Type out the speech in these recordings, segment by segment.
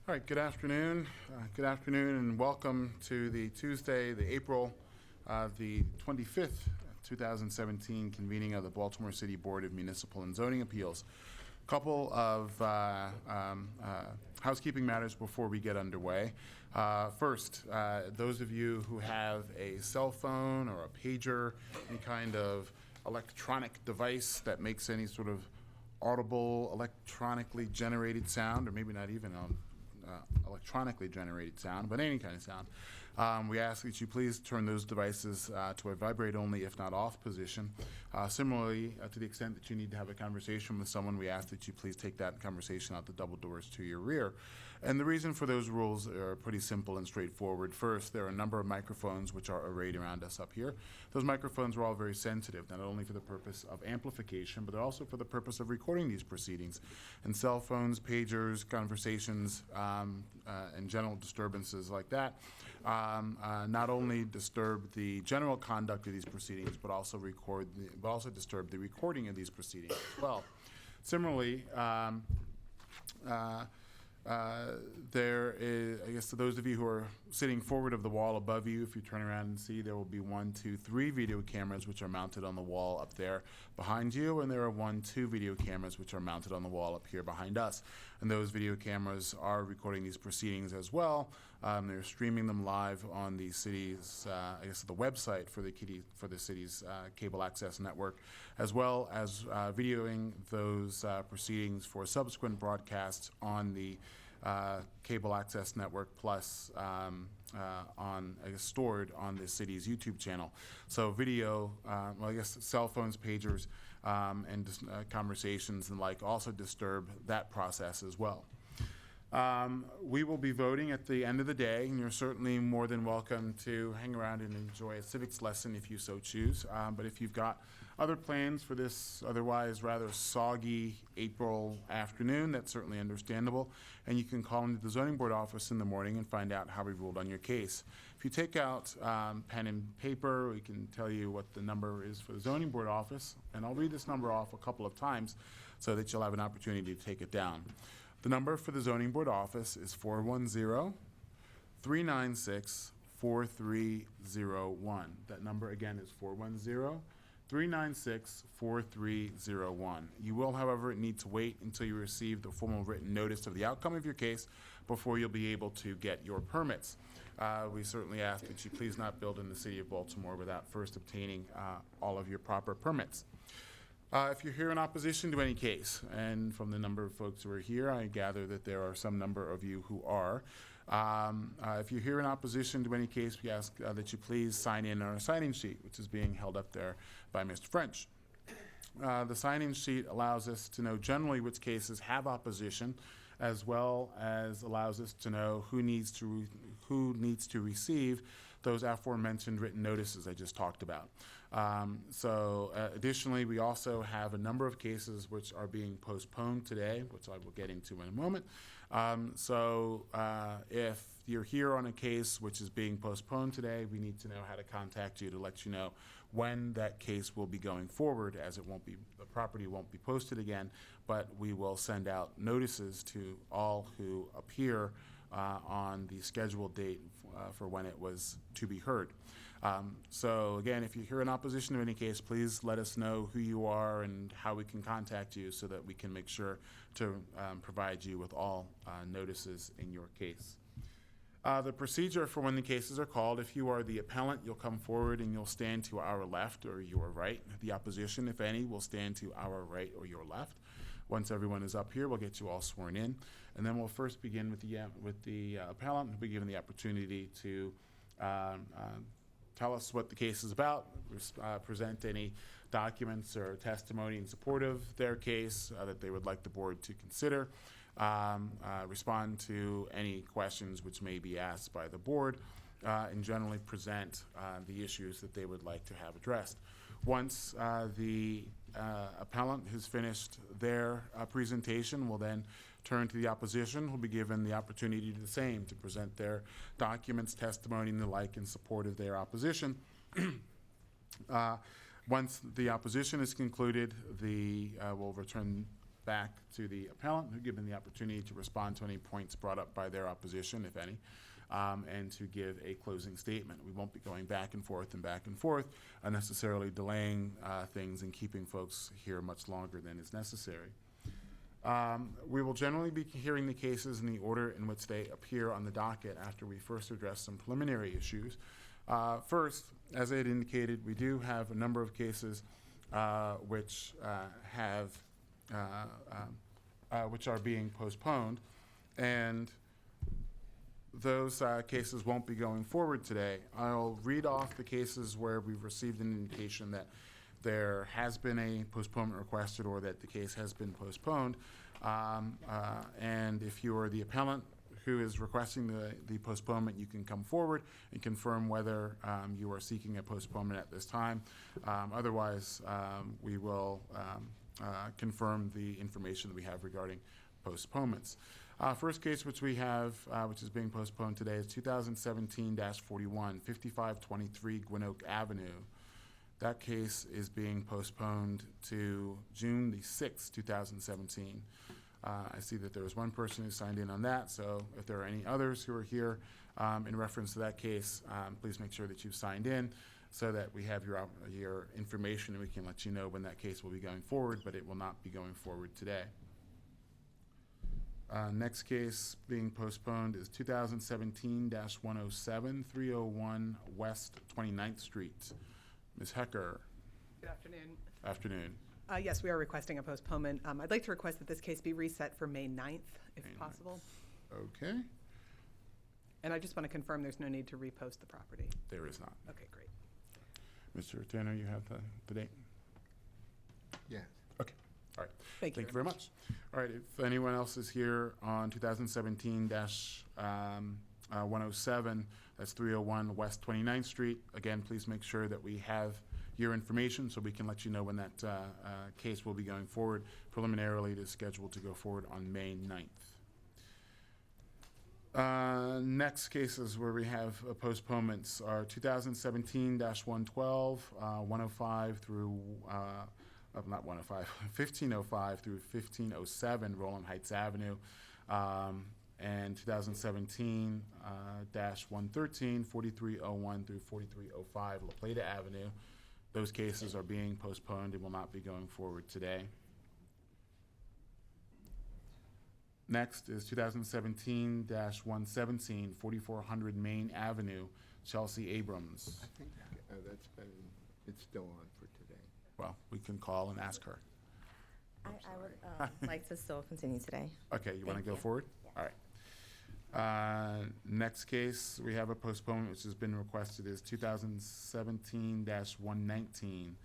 All right, good afternoon. Good afternoon and welcome to the Tuesday, the April the 25th, 2017 convening of the Baltimore City Board of Municipal and Zoning Appeals. A couple of housekeeping matters before we get underway. First, those of you who have a cell phone or a pager, any kind of electronic device that makes any sort of audible, electronically generated sound, or maybe not even electronically generated sound, but any kind of sound. We ask that you please turn those devices to a vibrate only, if not off position. Similarly, to the extent that you need to have a conversation with someone, we ask that you please take that conversation out the double doors to your rear. And the reason for those rules are pretty simple and straightforward. First, there are a number of microphones which are arrayed around us up here. Those microphones are all very sensitive, not only for the purpose of amplification, but also for the purpose of recording these proceedings. And cell phones, pagers, conversations, and general disturbances like that not only disturb the general conduct of these proceedings, but also disturb the recording of these proceedings as well. Similarly, there is, I guess, to those of you who are sitting forward of the wall above you, if you turn around and see, there will be 1, 2, 3 video cameras which are mounted on the wall up there behind you, and there are 1, 2 video cameras which are mounted on the wall up here behind us. And those video cameras are recording these proceedings as well. They're streaming them live on the city's, I guess, the website for the city's cable access network, as well as videoing those proceedings for subsequent broadcasts on the cable access network, plus stored on the city's YouTube channel. So video, well, I guess cell phones, pagers, and conversations and like also disturb that process as well. We will be voting at the end of the day, and you're certainly more than welcome to hang around and enjoy a civics lesson if you so choose. But if you've got other plans for this otherwise rather soggy April afternoon, that's certainly understandable. And you can call into the zoning board office in the morning and find out how we ruled on your case. If you take out pen and paper, we can tell you what the number is for the zoning board office. And I'll read this number off a couple of times so that you'll have an opportunity to take it down. The number for the zoning board office is 410-396-4301. That number again is 410-396-4301. You will, however, need to wait until you receive the formal written notice of the outcome of your case before you'll be able to get your permits. We certainly ask that you please not build in the city of Baltimore without first obtaining all of your proper permits. If you're here in opposition to any case, and from the number of folks who are here, I gather that there are some number of you who are. If you're here in opposition to any case, we ask that you please sign in on a sign-in sheet, which is being held up there by Mr. French. The sign-in sheet allows us to know generally which cases have opposition, as well as allows us to know who needs to receive those aforementioned written notices I just talked about. Additionally, we also have a number of cases which are being postponed today, which I will get into in a moment. If you're here on a case which is being postponed today, we need to know how to contact you to let you know when that case will be going forward, as the property won't be posted again, but we will send out notices to all who appear on the scheduled date for when it was to be heard. So again, if you're here in opposition to any case, please let us know who you are and how we can contact you so that we can make sure to provide you with all notices in your case. The procedure for when the cases are called: if you are the appellant, you'll come forward and you'll stand to our left or your right. The opposition, if any, will stand to our right or your left. Once everyone is up here, we'll get you all sworn in, and then we'll first begin with the appellant, who'll be given the opportunity to tell us what the case is about, present any documents or testimony in support of their case that they would like the board to consider, respond to any questions which may be asked by the board, and generally present the issues that they would like to have addressed. Once the appellant has finished their presentation, we'll then turn to the opposition, who'll be given the opportunity to do the same, to present their documents, testimony, and the like in support of their opposition. Once the opposition is concluded, we'll return back to the appellant, who given the opportunity to respond to any points brought up by their opposition, if any, and to give a closing statement. We won't be going back and forth, unnecessarily delaying things and keeping folks here much longer than is necessary. We will generally be hearing the cases in the order in which they appear on the docket after we first address some preliminary issues. First, as I had indicated, we do have a number of cases which are being postponed, and those cases won't be going forward today. I'll read off the cases where we've received an indication that there has been a postponement requested or that the case has been postponed. And if you are the appellant who is requesting the postponement, you can come forward and confirm whether you are seeking a postponement at this time. Otherwise, we will confirm the information that we have regarding postponements. First case which we have, which is being postponed today, is 2017-41, 5523 Gwinoak Avenue. That case is being postponed to June the 6th, 2017. I see that there was one person who signed in on that, so if there are any others who are here in reference to that case, please make sure that you've signed in so that we have your information and we can let you know when that case will be going forward, but it will not be going forward today. Next case being postponed is 2017-107, 301 West 29th Street. Ms. Hecker. Good afternoon. Afternoon. Yes, we are requesting a postponement. I'd like to request that this case be reset for May 9th, if May 9th. possible. Okay. And I just want to confirm there's no need to repost the property. There is not. Okay, great. Mr. Tanner, you have the date? Yes. Okay. All right. Thank you Very much. All right. If anyone else is here on 2017-107, that's 301 West 29th Street, again, please make sure that we have your information so we can let you know when that case will be going forward. Preliminarily, it is scheduled to go forward on May 9th. Next cases where we have postponements are 2017-112, 105 through, not 105, 1505 through 1507 Roland Heights Avenue, and 2017-113, 4301 through 4305 La Plata Avenue. Those cases are being postponed and will not be going forward today. Next is 2017-117, 4400 Main Avenue, Chelsea Abrams. I think it's still on for today. Well, we can call and ask her. I would like to still continue today. Okay, you want to Thank go you. forward? All right. Next case, we have a postponement which has been requested is 2017-119,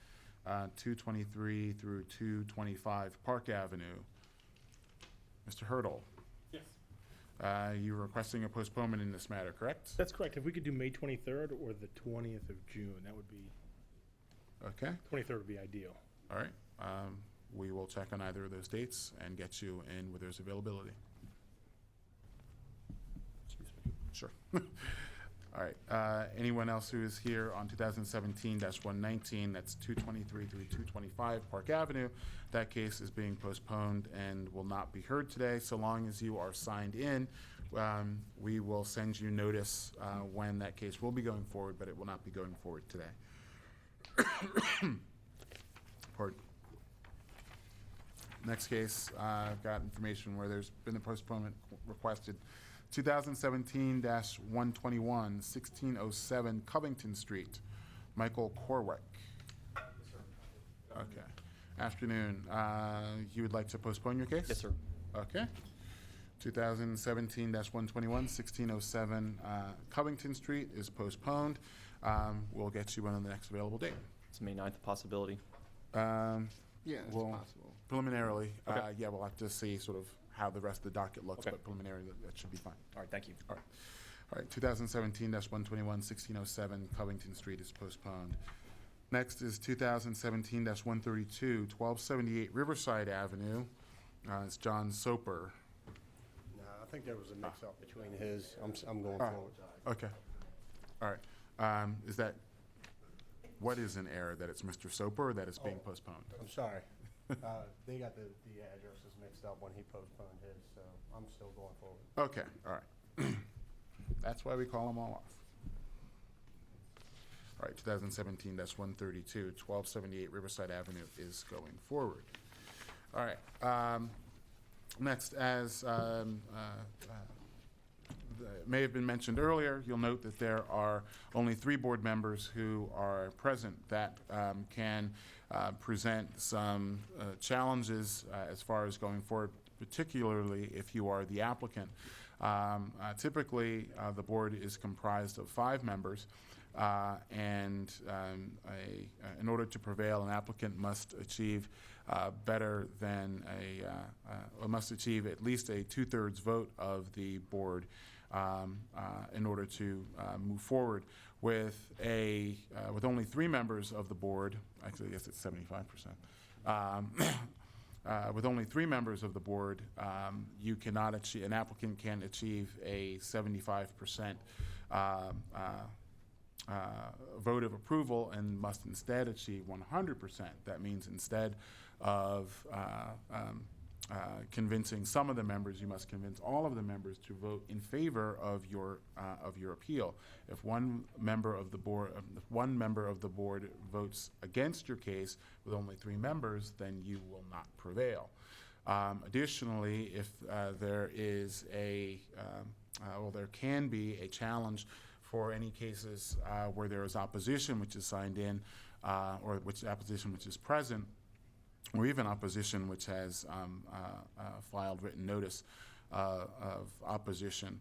223 through 225 Park Avenue. Mr. Hurdle. Yes. You're requesting a postponement in this matter, correct? That's correct. If we could do May 23rd or the 20th of June, that would be, Okay, 23rd would be ideal. all right. We will check on either of those dates and get you in where there's availability. Excuse me. Sure. All right. Anyone else who is here on 2017-119, that's 223 through 225 Park Avenue, that case is being postponed and will not be heard today. So long as you are signed in, we will send you notice when that case will be going forward, but it will not be going forward today. Pardon. Next case, I've got information where there's been a postponement requested. 2017-121, 1607 Covington Street, Michael Corwick. Okay. Afternoon. You would like to postpone your case? Yes, sir. Okay. 2017-121, 1607 Covington Street is postponed. We'll get you on the next available date. It's May 9th, a possibility. Yeah, it's Well, possible. Preliminarily, Okay. yeah, we'll have to see sort of how the rest of the docket looks, Okay. but preliminarily, that should be fine. All right, thank you. All right, 2017-121, 1607 Covington Street is postponed. Next is 2017-132, 1278 Riverside Avenue. It's John Soper. No, I think there was a mix-up between his, I'm going All right. forward. Okay. All right. Is that, what is an error, that it's Mr. Soper or that it's being postponed? I'm sorry. They got the addresses mixed up when he postponed his, so I'm still going forward. Okay, all right. That's why we call them all off. All right, 2017-132, 1278 Riverside Avenue is going forward. All right. Next, as may have been mentioned earlier, you'll note that there are only 3 board members who are present that can present some challenges as far as going forward, particularly if you are the applicant. Typically, the board is comprised of 5 members, and in order to prevail, an applicant must achieve better than must achieve at least a 2/3 vote of the board in order to move forward. With only 3 members of the board, actually, I guess it's 75%. With only 3 members of the board, you cannot achieve, an applicant can achieve a 75% vote of approval and must instead achieve 100%. That means instead of convincing some of the members, you must convince all of the members to vote in favor of your appeal. If one member of the board votes against your case with only 3 members, then you will not prevail. Additionally, if there is there can be a challenge for any cases where there is opposition which is signed in, or opposition which is present, or even opposition which has filed written notice of opposition,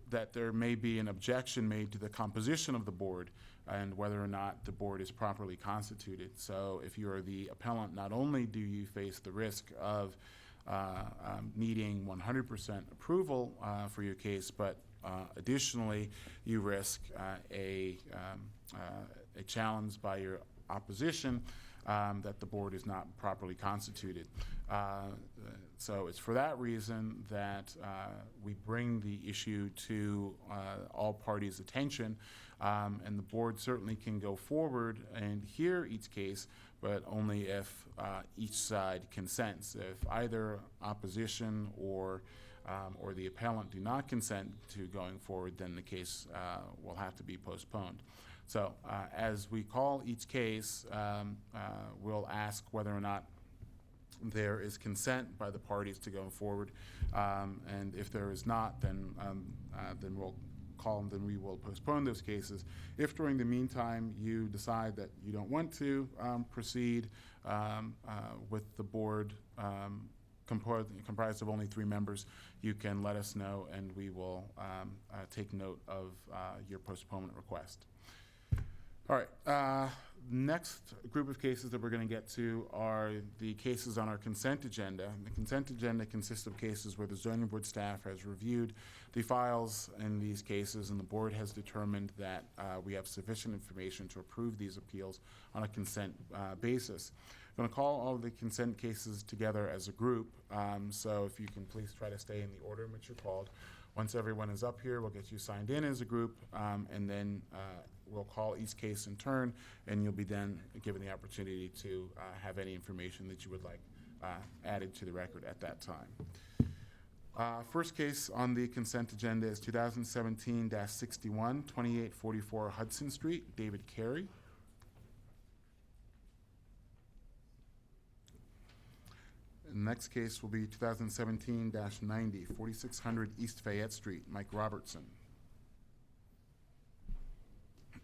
that there may be an objection made to the composition of the board and whether or not the board is properly constituted. So if you are the appellant, not only do you face the risk of needing 100% approval for your case, but additionally, you risk a challenge by your opposition that the board is not properly constituted. So it's for that reason that we bring the issue to all parties' attention, and the board certainly can go forward and hear each case, but only if each side consents. If either opposition or the appellant do not consent to going forward, then the case will have to be postponed. So as we call each case, we'll ask whether or not there is consent by the parties to go forward, and if there is not, then we'll call them, then we will postpone those cases. If during the meantime you decide that you don't want to proceed with the board comprised of only 3 members, you can let us know, and we will take note of your postponement request. All right, next group of cases that we're going to get to are the cases on our consent agenda. The consent agenda consists of cases where the zoning board staff has reviewed the files in these cases, and the board has determined that we have sufficient information to approve these appeals on a consent basis. I'm going to call all of the consent cases together as a group, so if you can please try to stay in the order in which you're called. Once everyone is up here, we'll get you signed in as a group, and then we'll call each case in turn, and you'll be then given the opportunity to have any information that you would like added to the record at that time. First case on the consent agenda is 2017-61, 2844 Hudson Street, David Carey. The next case will be 2017-90, 4600 East Fayette Street, Mike Robertson.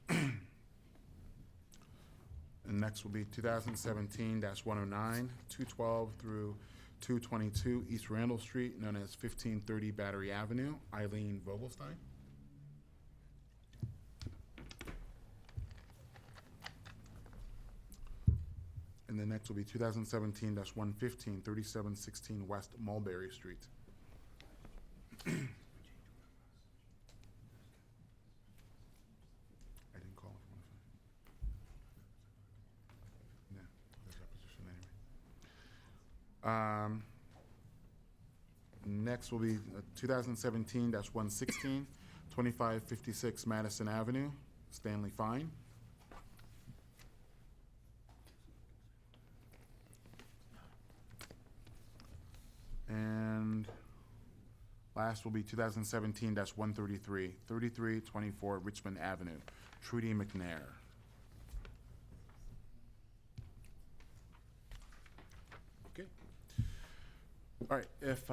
And next will be 2017-109, 212 through 222 East Randall Street, known as 1530 Battery Avenue, Eileen Vogelstein. And the next will be 2017-115, 3716 West Mulberry Street. I didn't call it. No, there's opposition anyway. Next will be 2017-116, 2556 Madison Avenue, Stanley Fine. Last will be 2017-133, 3324 Richmond Avenue, Trudy McNair. Okay. All right, if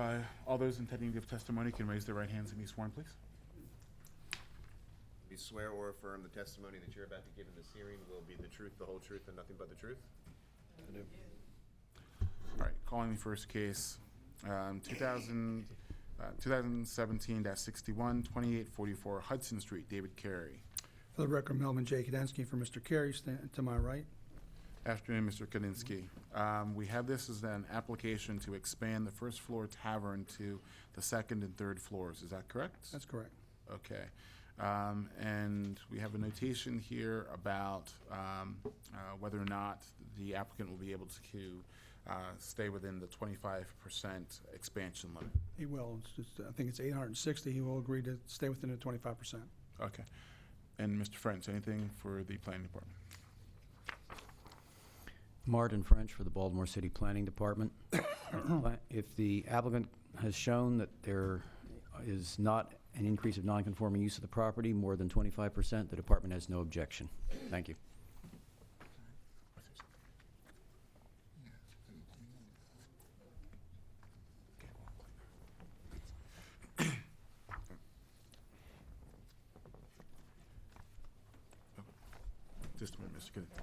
all those intending to give testimony can raise their right hands and be sworn, please. You swear or affirm the testimony that you're about to give in this hearing will be the truth, the whole truth, and nothing but the truth? All right, calling the first case, 2017-61, 2844 Hudson Street, David Carey. For the record, Melvin J. Kadensky for Mr. Carey, to my right. Afternoon, Mr. Kadinsky. We have this as an application to expand the first floor tavern to the second and third floors. Is that correct? That's correct. Okay. And we have a notation here about whether or not the applicant will be able to stay within the 25% expansion limit. He will. It's just, I think it's 860. He will agree to stay within the 25%. Okay. And Mr. French, anything for the planning department? Martin French for the Baltimore City Planning Department. If the applicant has shown that there is not an increase of non-conforming use of the property more than 25%, the department has no objection. Thank you. Just a minute, Mr. Kadinsky.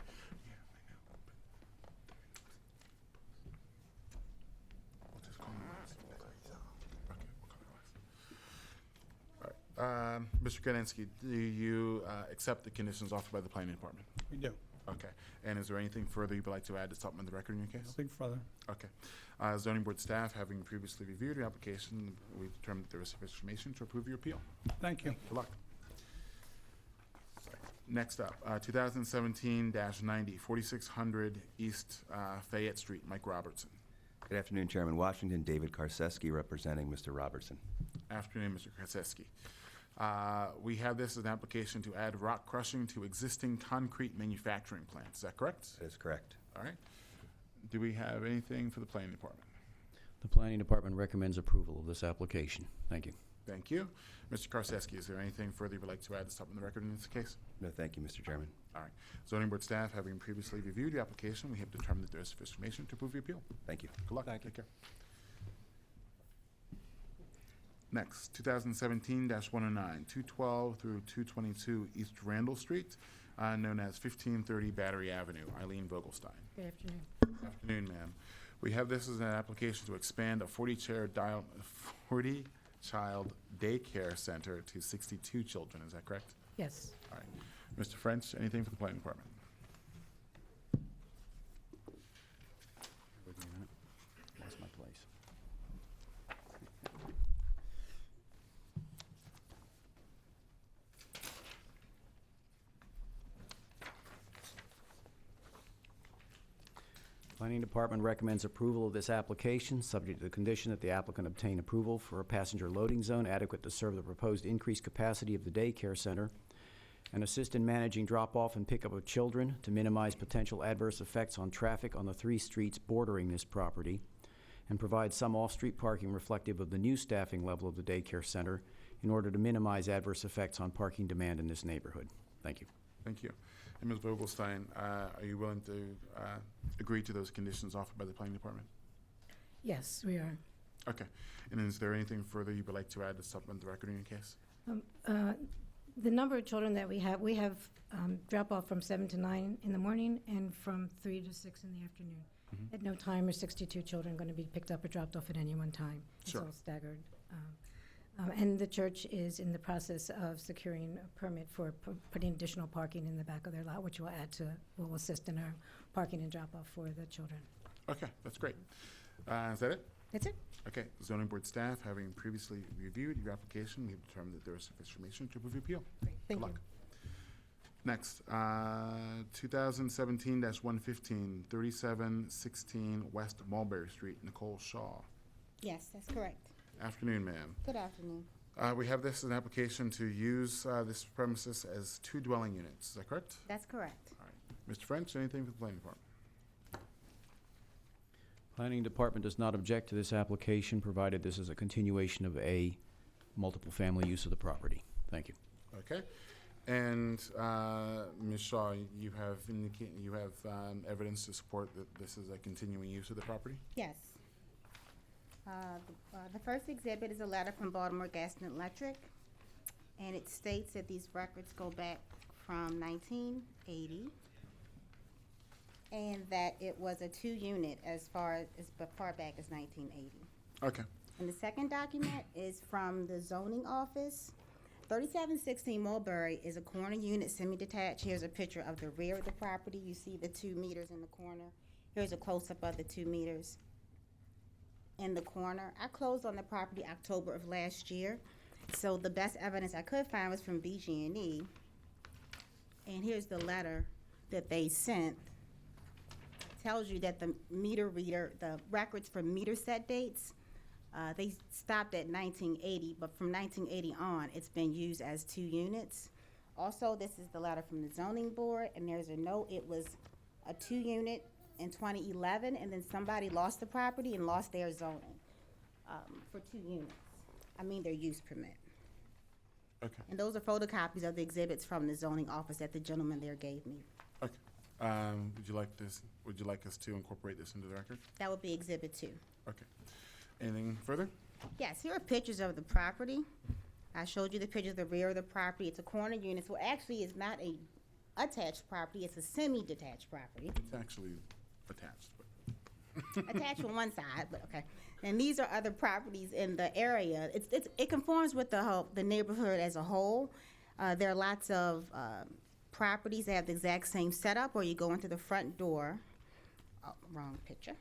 Mr. Kadinsky, do you accept the conditions offered by the planning department? We do. Okay. And is there anything further you'd like to add to supplement the record in your case? Nothing further. Okay. Zoning board staff, having previously reviewed your application, we determined that there is sufficient information to approve your appeal. Thank you. Good luck. Next up, 2017-90, 4600 East Fayette Street, Mike Robertson. Good afternoon, Chairman Washington. David Karseski representing Mr. Robertson. Afternoon, Mr. Krasinski. We have this as an application to add rock crushing to existing concrete manufacturing plants. Is that correct? That is correct. All right. Do we have anything for the planning department? The planning department recommends approval of this application. Thank you. Thank you. Mr. Karseski, is there anything further you would like to add to supplement the record in this case? No, thank you, Mr. Chairman. All right. Zoning board staff, having previously reviewed your application, we have determined that there is sufficient information to approve the appeal. Thank you. Good luck. Take care. Next, 2017-109, 212 through 222 East Randall Street, known as 1530 Battery Avenue. Eileen Vogelstein. Good afternoon. Afternoon, ma'am. We have this as an application to expand a 40-child daycare center to 62 children. Is that correct? Yes. All right. Mr. French, anything for the planning department? Lost my place. Planning Department recommends approval of this application, subject to the condition that the applicant obtain approval for a passenger loading zone adequate to serve the proposed increased capacity of the daycare center, and assist in managing drop-off and pickup of children to minimize potential adverse effects on traffic on the 3 streets bordering this property, and provide some off-street parking reflective of the new staffing level of the daycare center in order to minimize adverse effects on parking demand in this neighborhood. Thank you. Thank you. And Ms. Vogelstein, are you willing to agree to those conditions offered by the planning department? Yes, we are. Okay. And is there anything further you would like to add to supplement the record in your case? The number of children that we have drop-off from 7 to 9 in the morning and from 3 to 6 in the afternoon. Mm-hmm. At no time are 62 children going to be picked up or dropped off at any one time. Sure. It's all staggered. And the church is in the process of securing a permit for putting additional parking in the back of their lot, which will assist in our parking and drop-off for the children. Okay, that's great. Is that it? That's it. Okay. Zoning board staff, having previously reviewed your application, we have determined that there is sufficient information to approve your appeal. Great. Thank Good you. luck. Next, 2017-115, 3716 West Mulberry Street, Nicole Shaw. Yes, that's correct. Afternoon, ma'am. Good afternoon. We have this as an application to use this premises as 2 dwelling units. Is that correct? That's correct. All right. Mr. French, anything for the planning department? Planning Department does not object to this application, provided this is a continuation of a multiple family use of the property. Thank you. Okay. And Ms. Shaw, you have evidence to support that this is a continuing use of the property? Yes. The first exhibit is a letter from Baltimore Gas and Electric, and it states that these records go back from 1980, and that it was a 2-unit as far back as 1980. Okay. And the second document is from the zoning office. 3716 Mulberry is a corner unit, semi-detached. Here's a picture of the rear of the property. You see the 2 meters in the corner. Here's a close-up of the 2 meters in the corner. I closed on the property October of last year, so the best evidence I could find was from BG&E. And here's the letter that they sent. It tells you that the meter reader, the records for meter set dates, they stopped at 1980, but from 1980 on, it's been used as 2 units. Also, this is the letter from the zoning board, and there's a note. It was a 2-unit in 2011, and then somebody lost the property and lost their zoning for 2 units. I mean, their use permit. Okay. And those are photocopies of the exhibits from the zoning office that the gentleman there gave me. Okay. Would you like us to incorporate this into the record? That would be Exhibit 2. Okay. Anything further? Yes, here are pictures of the property. I showed you the picture of the rear of the property. It's a corner unit, so actually it's not a attached property, it's a semi-detached property. It's actually attached, but Attached on one side, but okay. And these are other properties in the area. It conforms with the neighborhood as a whole. There are lots of properties that have the exact same setup, or you go into the front door. Oh, wrong picture.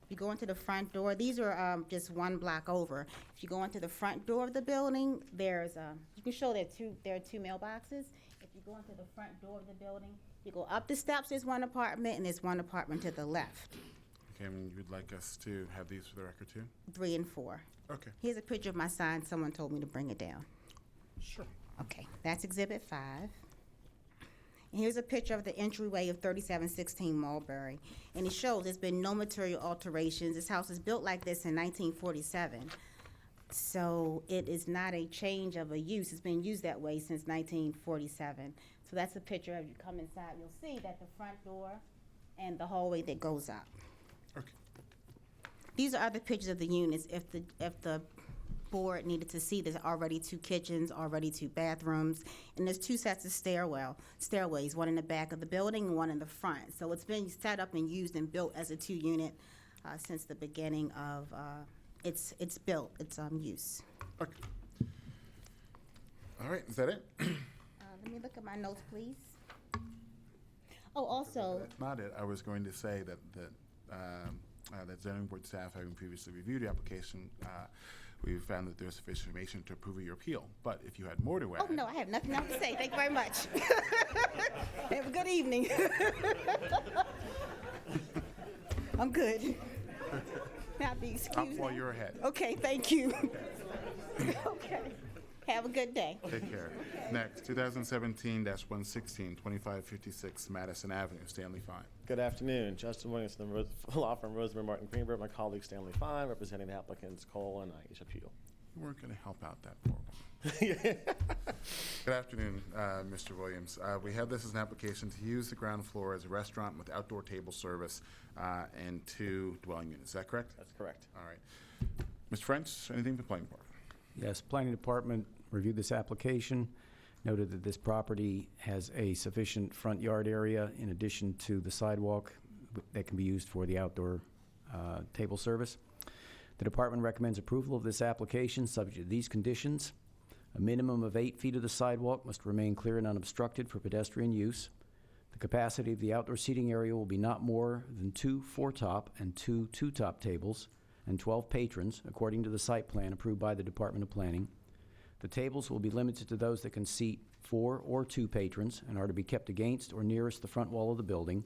You go into the front door. These are just 1 block over. If you go into the front door of the building, there's you can show there are 2 mailboxes. If you go into the front door of the building, you go up the steps. There's 1 apartment, and there's 1 apartment to the left. okay, and you'd like us to have these for the record too? 3 and 4. Okay. Here's a picture of my sign. Someone told me to bring it down. Sure. Okay, that's Exhibit 5. And here's a picture of the entryway of 3716 Mulberry. And it shows there's been no material alterations. This house was built like this in 1947. So it is not a change of a use. It's been used that way since 1947. So that's a picture of you come inside. You'll see that the front door and the hallway that goes up. Okay. These are other pictures of the units. If the board needed to see, there's already 2 kitchens, already 2 bathrooms, and there's 2 sets of stairways, 1 in the back of the building and 1 in the front. So it's been set up and used and built as a 2-unit since the beginning of its use. Okay. All right, is that it? Let me look at my notes, please. Oh, also, That's not it. I was going to say that zoning board staff, having previously reviewed the application, we found that there's sufficient information to approve of your appeal. But if you had more to add. oh no, I have nothing else to say. Thank you very much. Have a good evening. I'm good. Now be Stop excused. while now. you're ahead. Okay, thank you. Okay. Have a good day. Take care. Next, 2017-116, 2556 Madison Avenue, Stanley Fine. Good afternoon. Justin Williamson, the law firm Rosenberg Martin Greenberg, my colleague Stanley Fine, representing the applicants Cole and Aish Appeal. You weren't going to help out that poor woman. Good afternoon, Mr. Williams. We have this as an application to use the ground floor as a restaurant with outdoor table service and 2 dwelling units. Is that correct? That's correct. All right. Mr. French, anything for the planning board? Yes, Planning Department reviewed this application, noted that this property has a sufficient front yard area in addition to the sidewalk that can be used for the outdoor table service. The department recommends approval of this application subject to these conditions. A minimum of 8 feet of the sidewalk must remain clear and unobstructed for pedestrian use. The capacity of the outdoor seating area will be not more than 2 4-top and 2 2-top tables and 12 patrons, according to the site plan approved by the Department of Planning. The tables will be limited to those that can seat 4 or 2 patrons and are to be kept against or nearest the front wall of the building.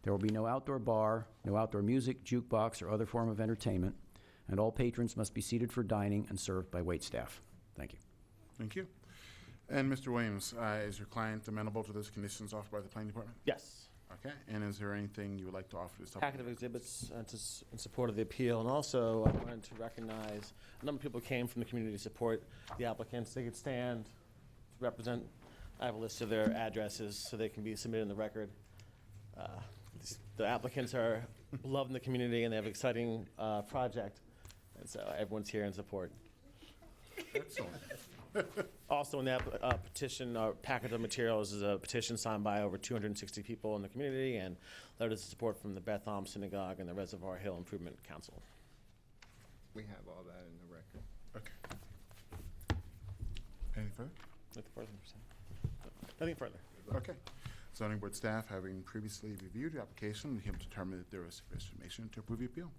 There will be no outdoor bar, no outdoor music, jukebox, or other form of entertainment, and all patrons must be seated for dining and served by waitstaff. Thank you. Thank you. And Mr. Williams, is your client amenable to those conditions offered by the planning department? Yes. Okay, and is there anything you would like to offer to Packet supplement? of exhibits in support of the appeal, and also I wanted to recognize a number of people came from the community to support the applicants. They could stand to represent. I have a list of their addresses so they can be submitted in the record. The applicants are loved in the community and they have an exciting project, and so everyone's here in support. Excellent. Also in that petition, or packet of materials, is a petition signed by over 260 people in the community and letters of support from the Beth Am Synagogue and the Reservoir Hill Improvement Council. We have all that in the record. Okay. Anything further? Nothing further. Nothing further. Okay. Zoning board staff, having previously reviewed your application, we have determined that there is sufficient information to approve the appeal.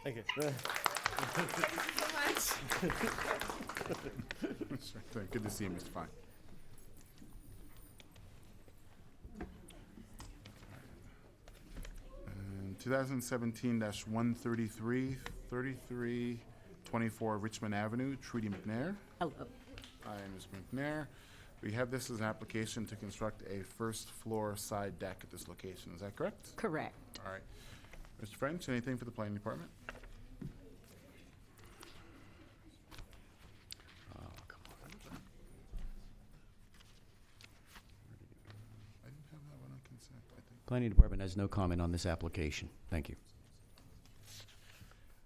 Thank you. Sure. Good to see you, Mr. Fine. And 2017-133, 3324 Richmond Avenue, Trudy McNair. Hello. Hi, Ms. McNair. We have this as an application to construct a first-floor side deck at this location. Is that correct? Correct. All right. Mr. French, anything for the planning department? I didn't have that one on consent, I think. Planning Department has no comment on this application. Thank you.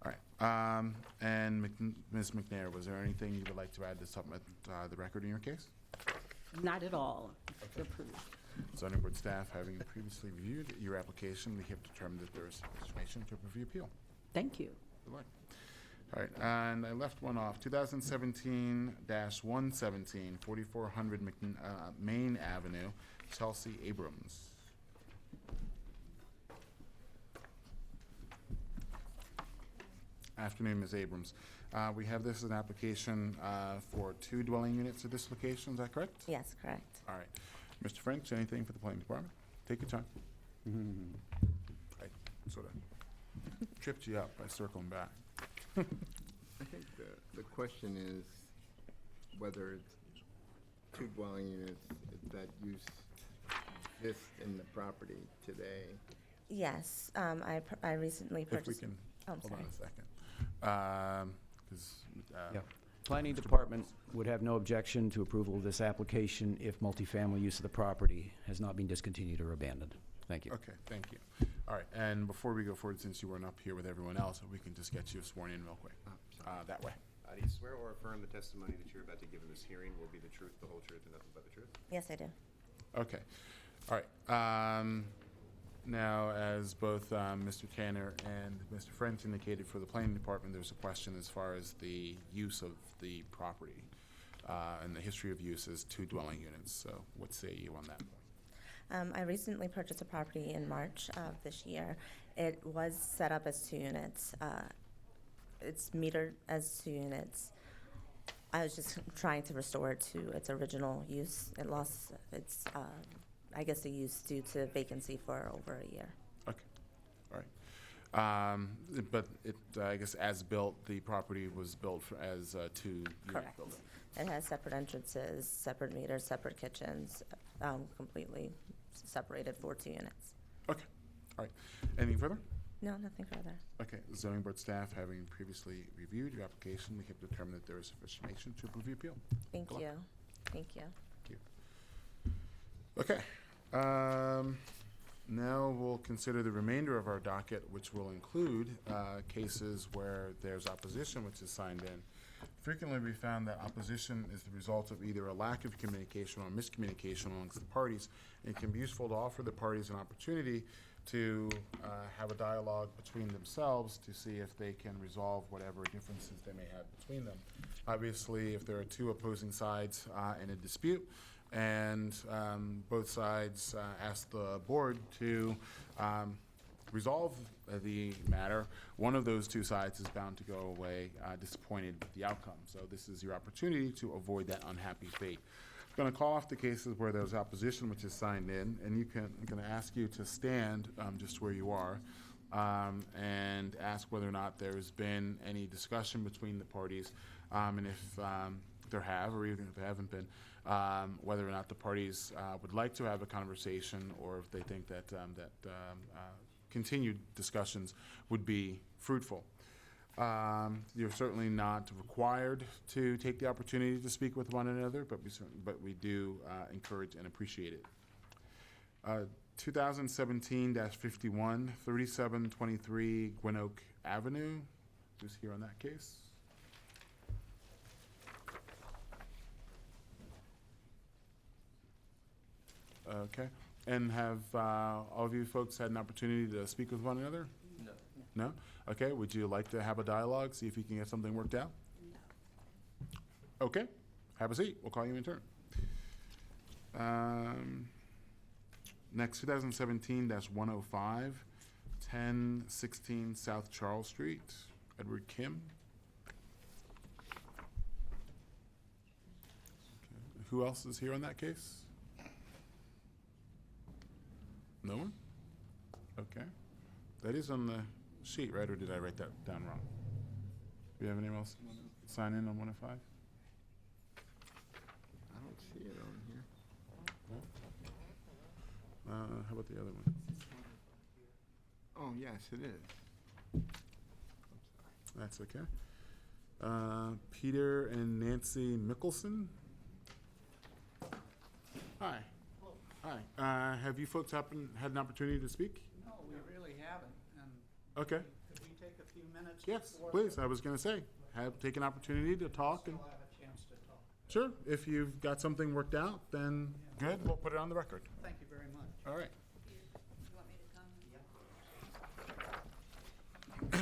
All right. And Ms. McNair, was there anything you would like to add to supplement the record in your case? Not at all. Approved. Zoning board staff, having previously reviewed your application, we have determined that there is information to approve the appeal. Thank you. Good luck. All right, and I left one off, 2017-117, 4400 Main Avenue, Chelsea Abrams. Afternoon, Ms. Abrams. We have this as an application for 2 dwelling units at this location, is that correct? Yes, correct. All right. Mr. French, anything for the planning department? Take your time. I sort of tripped you up by circling back. I think the question is whether it's 2 dwelling units, if that use exists in the property today. Yes, I recently If we purchased. can, Oh, I'm hold on sorry. a second. 'Cause, Yeah. Planning Mr. Department would have no objection to approval of this application if multifamily use of the property has not been discontinued or abandoned. Thank you. Okay, thank you. All right, and before we go forward, since you weren't up here with everyone else, we can just get you sworn in real quick, that way. Do you swear or affirm the testimony that you're about to give in this hearing will be the truth, the whole truth, and nothing but the truth? Yes, I do. Okay, all right. Now, as both Mr. Tanner and Mr. French indicated for the planning department, there's a question as far as the use of the property and the history of use as 2 dwelling units. So what say you on that point? I recently purchased a property in March of this year. It was set up as 2 units. It's metered as 2 units. I was just trying to restore it to its original use. It lost its, I guess, the use due to vacancy for over a year. Okay, all right. But it, I guess, as built, the property was built as a 2-unit Correct. building. It has separate entrances, separate meters, separate kitchens, completely separated for 2 units. Okay, all right. Anything further? No, nothing further. Okay, zoning board staff, having previously reviewed your application, we have determined that there is sufficient information to approve the appeal. Thank Good luck. you. Thank you. Thank you. Okay, now we'll consider the remainder of our docket, which will include cases where there's opposition which is signed in. Frequently, we found that opposition is the result of either a lack of communication or miscommunication amongst the parties. And it can be useful to offer the parties an opportunity to have a dialogue between themselves to see if they can resolve whatever differences they may have between them. Obviously, if there are 2 opposing sides in a dispute, and both sides ask the board to resolve the matter, one of those 2 sides is bound to go away disappointed with the outcome. So this is your opportunity to avoid that unhappy fate. I'm going to call off the cases where there's opposition which is signed in, and I'm going to ask you to stand just where you are and ask whether or not there's been any discussion between the parties, and if there have, or even if there haven't been, whether or not the parties would like to have a conversation, or if they think that continued discussions would be fruitful. You're certainly not required to take the opportunity to speak with one another, but we do encourage and appreciate it. 2017-51, 3723 Gwinoak Avenue. Who's here on that case? Okay. And have all of you folks had an opportunity to speak with one another? No. No? Okay. Would you like to have a dialogue, see if you can get something worked out? No. Okay. Have a seat. We'll call you in turn. Next, 2017-105, 1016 South Charles Street, Edward Kim. Okay. Who else is here on that case? No one? Okay. That is on the sheet, right? Or did I write that down wrong? Do you have anyone else want to sign in on 105? I don't see it on here. How about the other one? Oh, yes, it is. That's okay. Peter and Nancy Mickelson. Hi. Hi. Have you folks had an opportunity to speak? No, we really haven't. And Okay. could we take a few minutes? Yes, before please. the- I was going to say, take an opportunity to talk. And Still have a chance to talk. sure, if you've got something worked out, then good. We'll put it on the record. Thank you very much. All right. I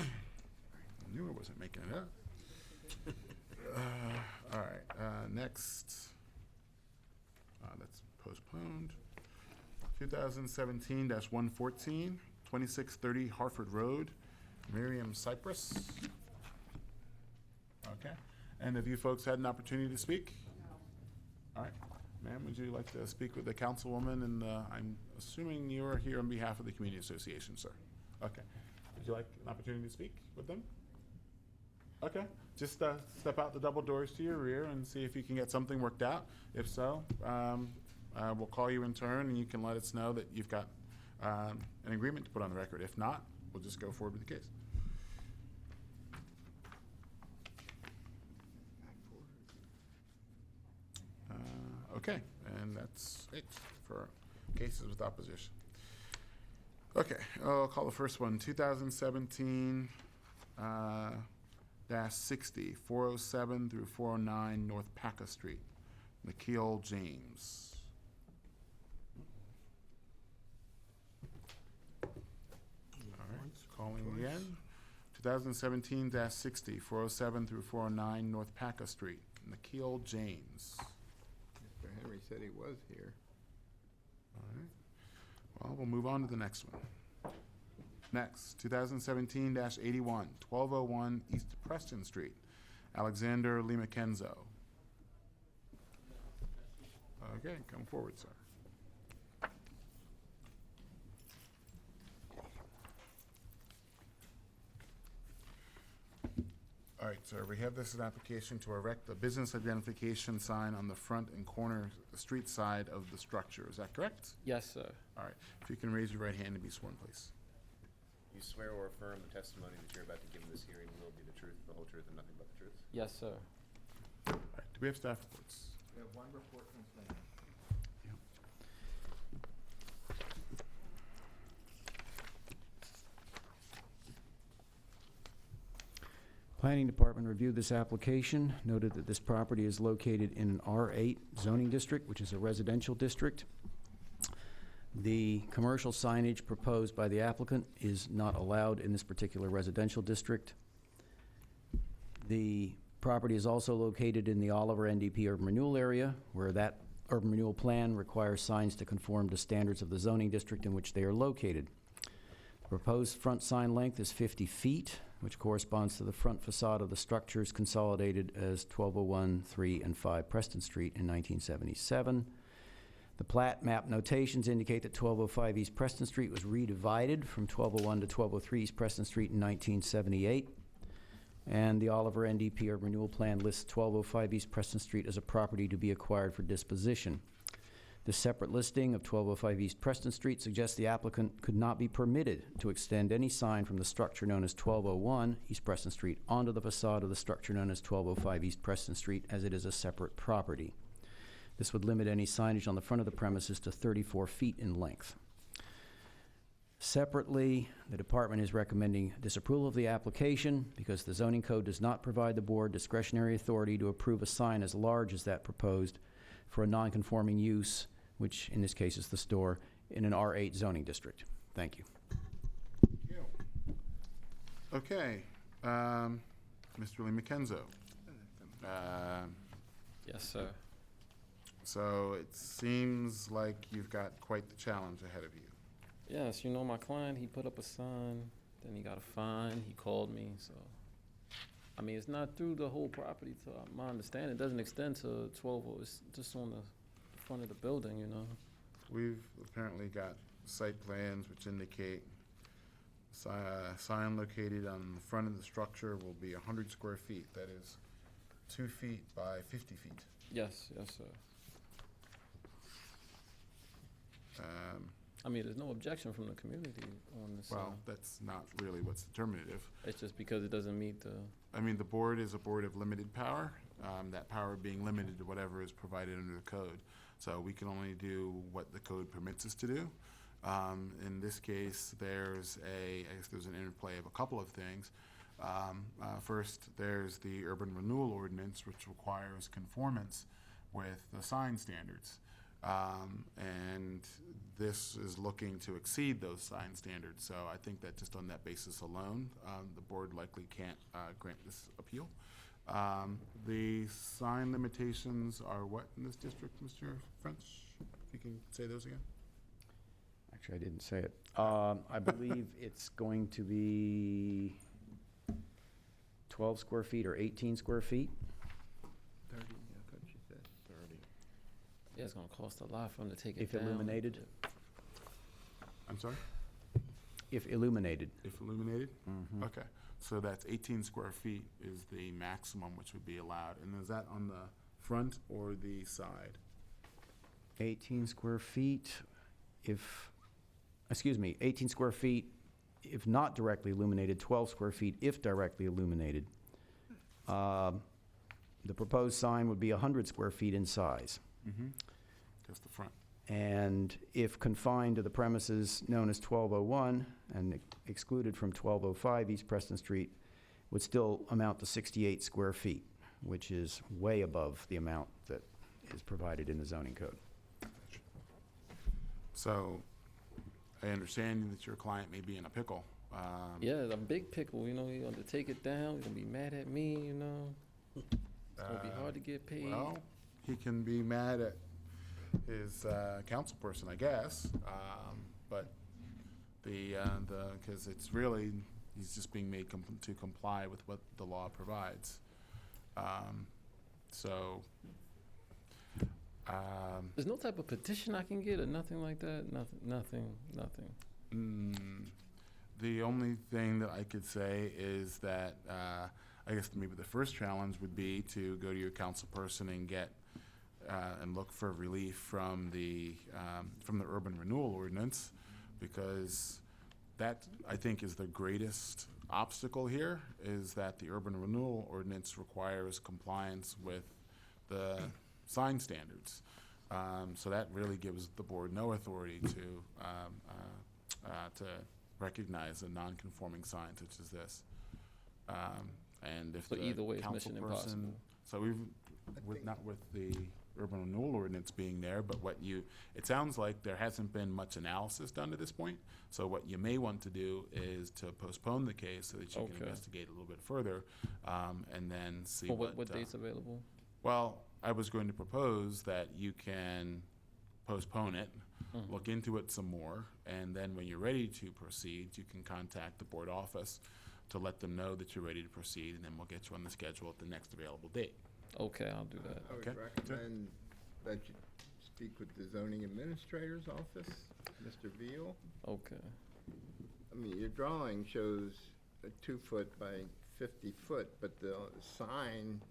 knew I wasn't making it up. All right. Next. That's postponed. 2017-114, 2630 Harford Road, Miriam Cypress. Okay. And have you folks had an opportunity to speak? No. All right. Ma'am, would you like to speak with the councilwoman? And I'm assuming you are here on behalf of the Community Association, sir. Okay. Would you like an opportunity to speak with them? Okay. Just step out the double doors to your rear and see if you can get something worked out. If so, we'll call you in turn, and you can let us know that you've got an agreement to put on the record. If not, we'll just go forward with the case. Okay, and that's it for cases with opposition. Okay, I'll call the first one, 2017 -60, 407 through 409 North Paca Street, Nikhil James. All right, calling again. 2017-60, 407 through 409 North Paca Street, Nikhil James. Mr. Henry said he was here. All right. Well, we'll move on to the next one. Next, 2017-81, 1201 East Preston Street, Alexander Limakenzo. Okay, come forward, sir. All right, sir, we have this as an application to erect a business identification sign on the front and corner street side of the structure. Is that correct? Yes, sir. All right. If you can raise your right hand and be sworn, please. You swear or affirm the testimony that you're about to give in this hearing will be the truth, the whole truth, and nothing but the truth? Yes, sir. All right. Do we have staff reports? We have one report from planning. Planning Department reviewed this application, noted that this property is located in an R8 zoning district, which is a residential district. The commercial signage proposed by the applicant is not allowed in this particular residential district. The property is also located in the Oliver NDP urban renewal area, where that urban renewal plan requires signs to conform to standards of the zoning district in which they are located. The proposed front sign length is 50 feet, which corresponds to the front facade of the structures consolidated as 1201, 3, and 5 Preston Street in 1977. The plat map notations indicate that 1205 East Preston Street was redivided from 1201 to 1203 East Preston Street in 1978. And the Oliver NDP Urban Renewal Plan lists 1205 East Preston Street as a property to be acquired for disposition. The separate listing of 1205 East Preston Street suggests the applicant could not be permitted to extend any sign from the structure known as 1201 East Preston Street onto the facade of the structure known as 1205 East Preston Street, as it is a separate property. This would limit any signage on the front of the premises to 34 feet in length. Separately, the department is recommending disapproval of the application because the zoning code does not provide the board discretionary authority to approve a sign as large as that proposed for a non-conforming use, which in this case is the store, in an R8 zoning district. Thank you. Okay, Mr. Lee McKenzo. Yes, sir. So it seems like you've got quite the challenge ahead of you. Yes, you know, my client, he put up a sign, then he got a fine, he called me, so. I mean, it's not through the whole property, to my understanding. It doesn't extend to 12, it's just on the front of the building, you know. We've apparently got site plans which indicate sign located on the front of the structure will be 100 square feet. That is 2 feet by 50 feet. Yes, yes, sir. I mean, there's no objection from the community on this. Well, that's not really what's determinative. It's just because it doesn't meet the. I mean, the board is a board of limited power, that power being limited to whatever is provided under the code. So we can only do what the code permits us to do. In this case, I guess there's an interplay of a couple of things. First, there's the urban renewal ordinance, which requires conformance with the sign standards. And this is looking to exceed those sign standards. So I think that just on that basis alone, the board likely can't grant this appeal. The sign limitations are what in this district, Mr. French? If you can say those again. Actually, I didn't say it. I believe it's going to be 12 square feet or 18 square feet. 30, I thought you said 30. Yeah, it's gonna cost a lot for them to take it If down. illuminated. I'm sorry? If illuminated. If illuminated? Mhm. Okay, so that's 18 square feet is the maximum which would be allowed. And is that on the front or the side? 18 square feet, 18 square feet if not directly illuminated, 12 square feet if directly illuminated. The proposed sign would be 100 square feet in size. Just the front. And if confined to the premises known as 1201 and excluded from 1205 East Preston Street, would still amount to 68 square feet, which is way above the amount that is provided in the zoning code. So I understand that your client may be in a pickle. Yeah, a big pickle, you know, you're gonna take it down, you're gonna be mad at me, you know. It's gonna be hard to get paid. Well, he can be mad at his council person, I guess, but because it's really, he's just being made to comply with what the law provides. There's no type of petition I can get or nothing like that? Nothing. The only thing that I could say is that, I guess maybe the first challenge would be to go to your council person and get, and look for relief from the urban renewal ordinance, because that, I think, is the greatest obstacle here, is that the urban renewal ordinance requires compliance with the sign standards. So that really gives the board no authority to recognize a non-conforming sign such as this. And if So the either way, it's council mission person, impossible. so not with the urban renewal ordinance being there, but it sounds like there hasn't been much analysis done to this point. So what you may want to do is to postpone the case so that you can Okay. investigate a little bit further, and then see Well, what date's available? Well, I was going to propose that you can postpone it, look into it some more, and then when you're ready to proceed, you can contact the board office to let them know that you're ready to proceed, and then we'll get you on the schedule at the next available date. Okay, I'll do that. I would Okay. recommend that you speak with the zoning administrator's office, Mr. Veal. Okay. I mean, your drawing shows a 2-foot by 50 foot, but the sign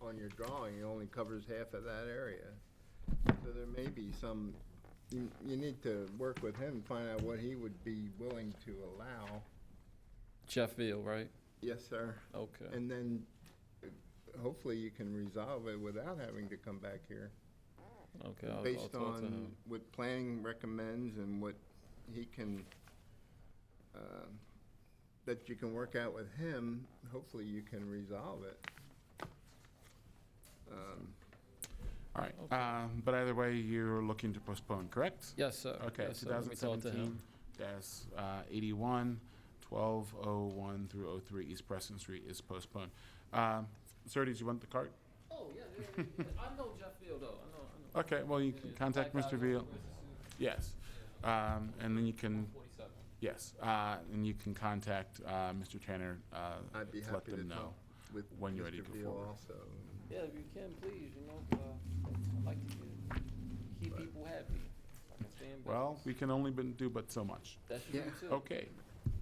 on your drawing only covers half of that area. So there may be some, you need to work with him, find out what he would be willing to allow. Sheffield, right? Yes, sir. Okay. And then hopefully you can resolve it without having to come back here. Okay, I'll Based talk to on him. what planning recommends and what he can, that you can work out with him, hopefully you can resolve it. All right, but either way, you're looking to postpone, correct? Yes, sir. Okay, Yes, sir. Let me talk to 2017 him. dash 81, 1201 through 03 East Preston Street is postponed. Sir, did you want the card? Oh, yeah. I know Sheffield, though. I know. Okay, well, you can contact Mr. Veal. Yes, and then you can, 47. yes, and you can contact Mr. Tanner I'd be to let happy to them know talk with when you're ready Mr. to Veal forward. also. Yeah, if you can, please, I like to keep people happy. I can stay in Well, business. we can only do but so much. That's Yeah. true, too. Okay,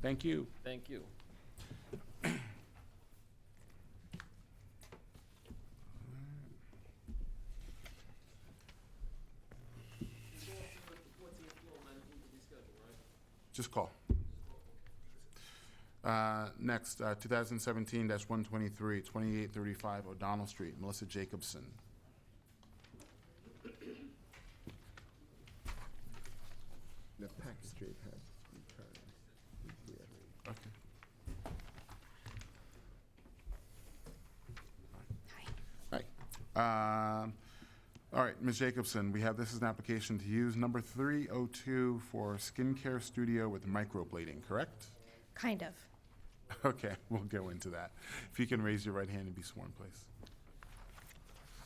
thank you. Thank you. Just call. Next, 2017-123, 2835 O'Donnell Street, Melissa Jacobson. The Packard Street has returned. Yeah. Okay. Hi. All right, Ms. Jacobson, we have, this is an application to use number 302 for skincare studio with microblading, correct? Kind of. Okay, we'll go into that. If you can raise your right hand and be sworn, please.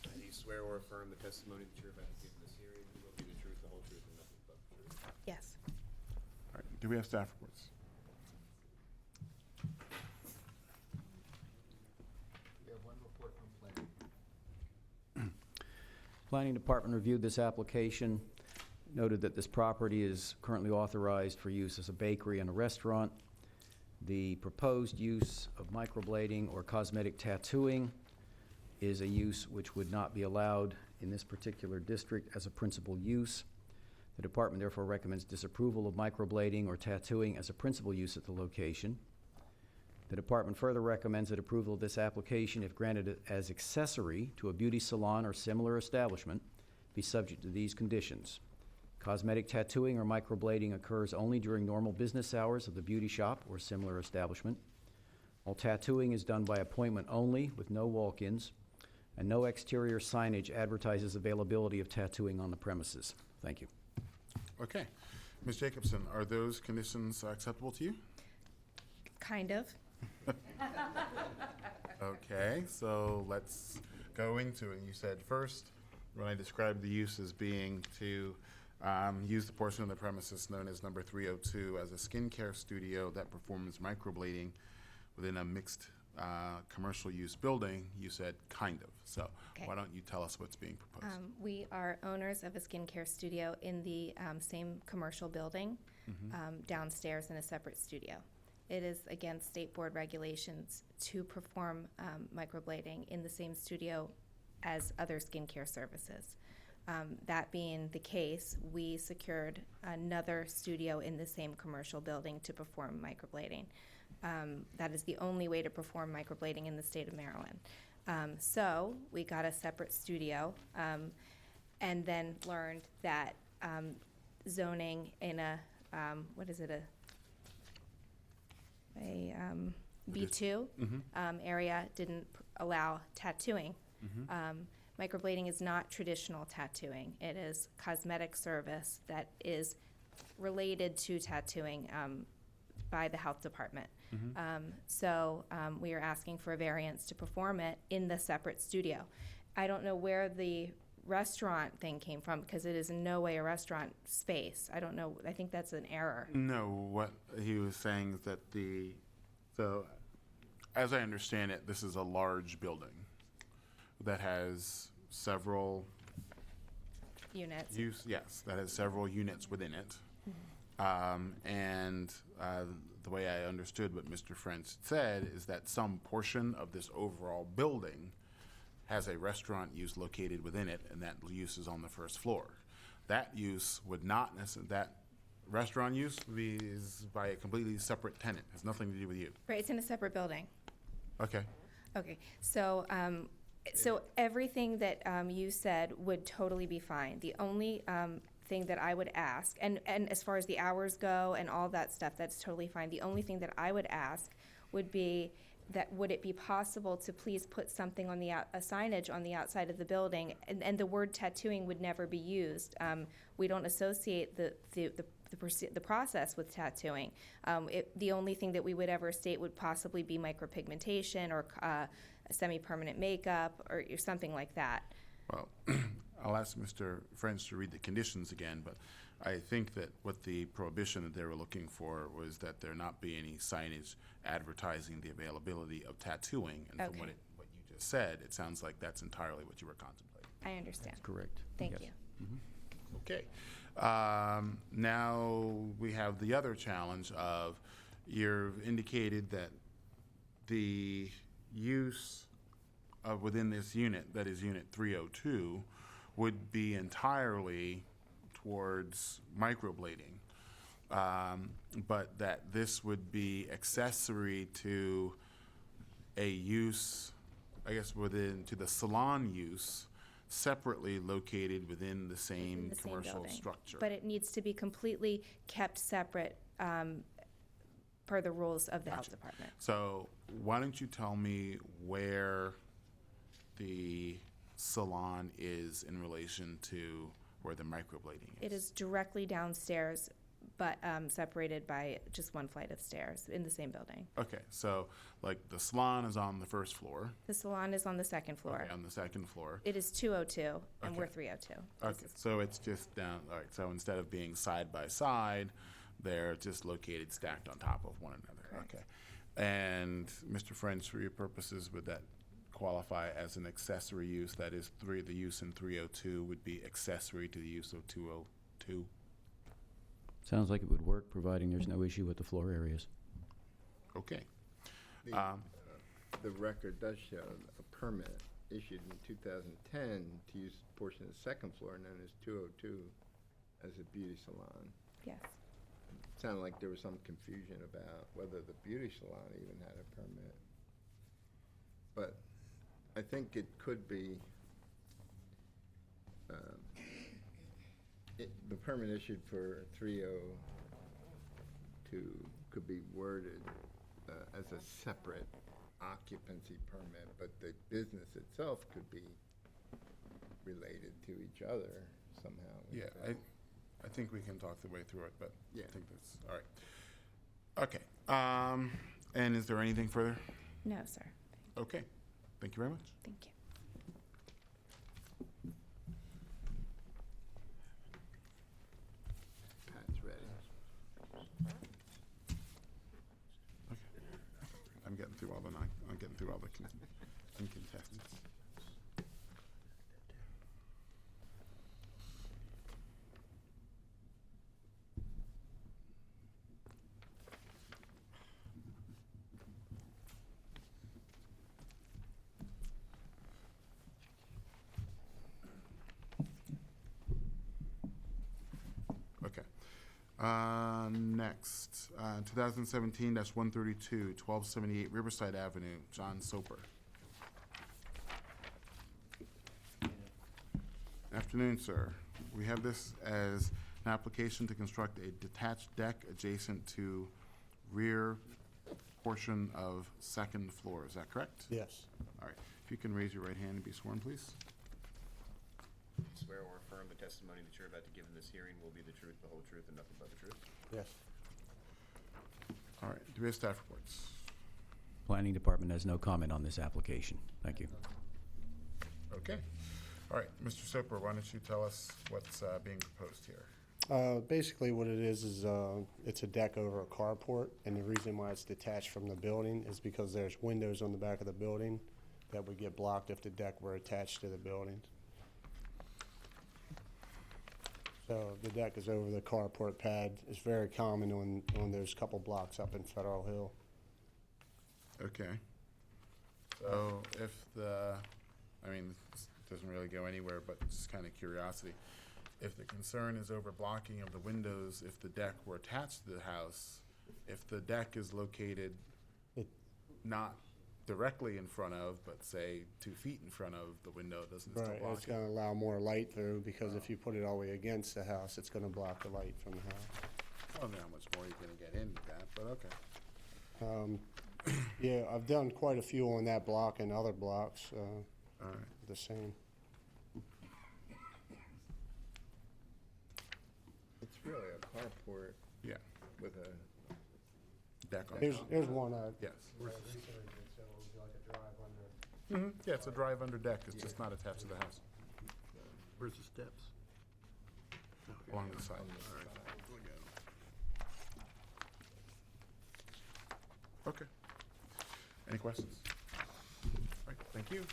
Do you swear or affirm the testimony that you're about to give in this hearing will be the truth, the whole truth, and nothing but the truth? Yes. All right, do we have staff reports? We have one report from planning. Planning Department reviewed this application, noted that this property is currently authorized for use as a bakery and a restaurant. The proposed use of microblading or cosmetic tattooing is a use which would not be allowed in this particular district as a principal use. The department therefore recommends disapproval of microblading or tattooing as a principal use at the location. The department further recommends that approval of this application, if granted as accessory to a beauty salon or similar establishment, be subject to these conditions. Cosmetic tattooing or microblading occurs only during normal business hours of the beauty shop or similar establishment. All tattooing is done by appointment only with no walk-ins, and no exterior signage advertises availability of tattooing on the premises. Thank you. Okay. Ms. Jacobson, are those conditions acceptable to you? Kind of. Okay, so let's go into it. You said first, when I described the use as being to use the portion of the premises known as number 302 as a skincare studio that performs microblading within a mixed commercial use building, you said kind of. So Okay. why don't you tell us what's being proposed? We are owners of a skincare studio in the same commercial building, downstairs in a separate studio. It is against state board regulations to perform microblading in the same studio as other skincare services. That being the case, we secured another studio in the same commercial building to perform microblading. That is the only way to perform microblading in the state of Maryland. So we got a separate studio and then learned that zoning in a, what is it, a B2 area didn't allow tattooing. Microblading is not traditional tattooing. It is cosmetic service that is related to tattooing by the health department. So we are asking for a variance to perform it in the separate studio. I don't know where the restaurant thing came from because it is in no way a restaurant space. I don't know. I think that's an error. No, what he was saying is that so as I understand it, this is a large building that has several Units. yes, that has several units within it. And the way I understood what Mr. French said is that some portion of this overall building has a restaurant use located within it, and that use is on the first floor. That use would not that restaurant use is by a completely separate tenant, has nothing to do with you. Right, it's in a separate building. Okay. Okay, so, so everything that you said would totally be fine. The only thing that I would ask, and as far as the hours go and all that stuff, that's totally fine. The only thing that I would ask would be that would it be possible to please put something on the a signage on the outside of the building, and the word tattooing would never be used. We don't associate the process with tattooing. The only thing that we would ever state would possibly be micropigmentation or semi-permanent makeup or something like that. Well, I'll ask Mr. French to read the conditions again, but I think that what the prohibition that they were looking for was that there not be any signage advertising the availability of tattooing. And from Okay. what you just said, it sounds like that's entirely what you were contemplating. I understand. Correct. Thank Yes. you. Okay. Now we have the other challenge of you've indicated that the use of within this unit, that is unit 302, would be entirely towards microblading, but that this would be accessory to a use, I guess, to the salon use separately located within the same The same commercial building. structure. But it needs to be completely kept separate per the rules of the health Gotcha. department. So why don't you tell me where the salon is in relation to where the microblading is? It is directly downstairs, but separated by just one flight of stairs in the same building. Okay, so like the salon is on the first floor. The salon is on the second floor. Okay, on the second floor. It is 202, and we're Okay. 302. Okay, so it's just down, all right, so instead of being side by side, they're just located stacked on top of one another. Correct. Okay. And Mr. French, for your purposes, would that qualify as an accessory use? That is, the use in 302 would be accessory to the use of 202? Sounds like it would work, providing there's no issue with the floor areas. Okay. The record does show a permit issued in 2010 to use a portion of the second floor known as 202 as a beauty salon. Yes. Sounded like there was some confusion about whether the beauty salon even had a permit. But I think it could be, the permit issued for 302 could be worded as a separate occupancy permit, but the business itself could be related to each other somehow. Yeah, I think we can talk the way through it, but Yeah. I think that's, all right. Okay, and is there anything further? No, sir. Okay, thank you very much. Thank you. Pat's ready. I'm getting through all the uncontested. Okay. Next, 2017-132, 1278 Riverside Avenue, John Soper. Afternoon, sir. We have this as an application to construct a detached deck adjacent to rear portion of second floor. Is that correct? Yes. All right. If you can raise your right hand and be sworn, please. Swear or affirm the testimony that you're about to give in this hearing will be the truth, the whole truth, and nothing but the truth? Yes. All right. Do we have staff reports? Planning Department has no comment on this application. Thank you. Okay. All right. Mr. Soper, why don't you tell us what's being proposed here? Basically what it is it's a deck over a carport, and the reason why it's detached from the building is because there's windows on the back of the building that would get blocked if the deck were attached to the building. So the deck is over the carport pad. It's very common on those couple blocks up in Federal Hill. Okay. So if the, I mean, this doesn't really go anywhere, but it's kind of curiosity. If the concern is over blocking of the windows, if the deck were attached to the house, if the deck is located not directly in front of, but say 2 feet in front of the window, doesn't it still Right, block it's it? gonna allow more light through, because if you put it all the way against the house, it's gonna block the light from the house. I don't know how much more you're gonna get in with that, but okay. Yeah, I've done quite a few on that block and other blocks, All right. the same. It's really a carport Yeah. with a, Deck on There's top. one, Yes. Mm-hmm. Yeah, it's a drive under deck. It's just not attached to the house. Where's the steps? Along the side. Okay. Any questions? All right, thank you.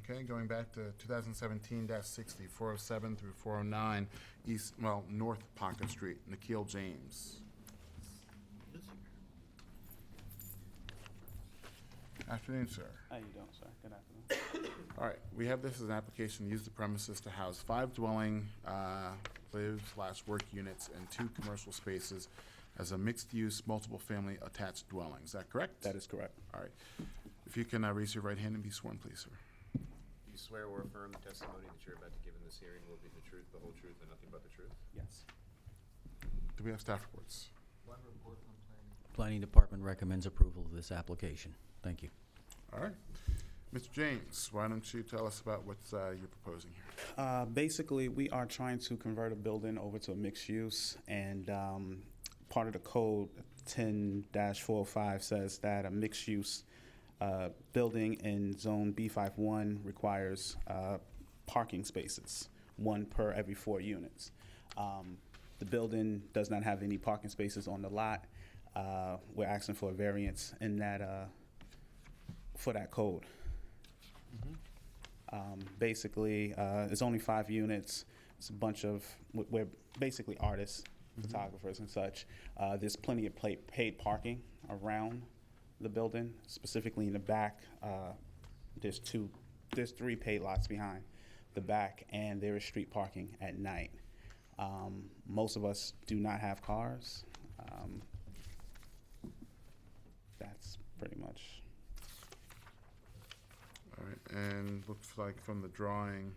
Okay, going back to 2017-60, 407 through 409, North Pocket Street, Nikhil James. Afternoon, sir. How you doing, sir? Good afternoon. All right, we have this as an application to use the premises to house 5 dwelling, live/work units and 2 commercial spaces as a mixed-use, multiple-family attached dwelling. Is that correct? That is correct. All right. If you can raise your right hand and be sworn, please, sir. Do you swear or affirm the testimony that you're about to give in this hearing will be the truth, the whole truth, and nothing but the truth? Yes. Do we have staff reports? Planning Department recommends approval of this application. Thank you. All right. Mr. James, why don't you tell us about what you're proposing here? Basically, we are trying to convert a building over to a mixed use, and part of the code 10-405 says that a mixed use building in zone B51 requires parking spaces, 1 per every 4 units. The building does not have any parking spaces on the lot. We're asking for a variance in that for that code. Basically, it's only 5 units. It's a bunch of, we're basically artists, photographers and such. There's plenty of paid parking around the building, specifically in the back. There's 3 paid lots behind the back, and there is street parking at night. Most of us do not have cars. That's pretty much. All right, and looks like from the drawing,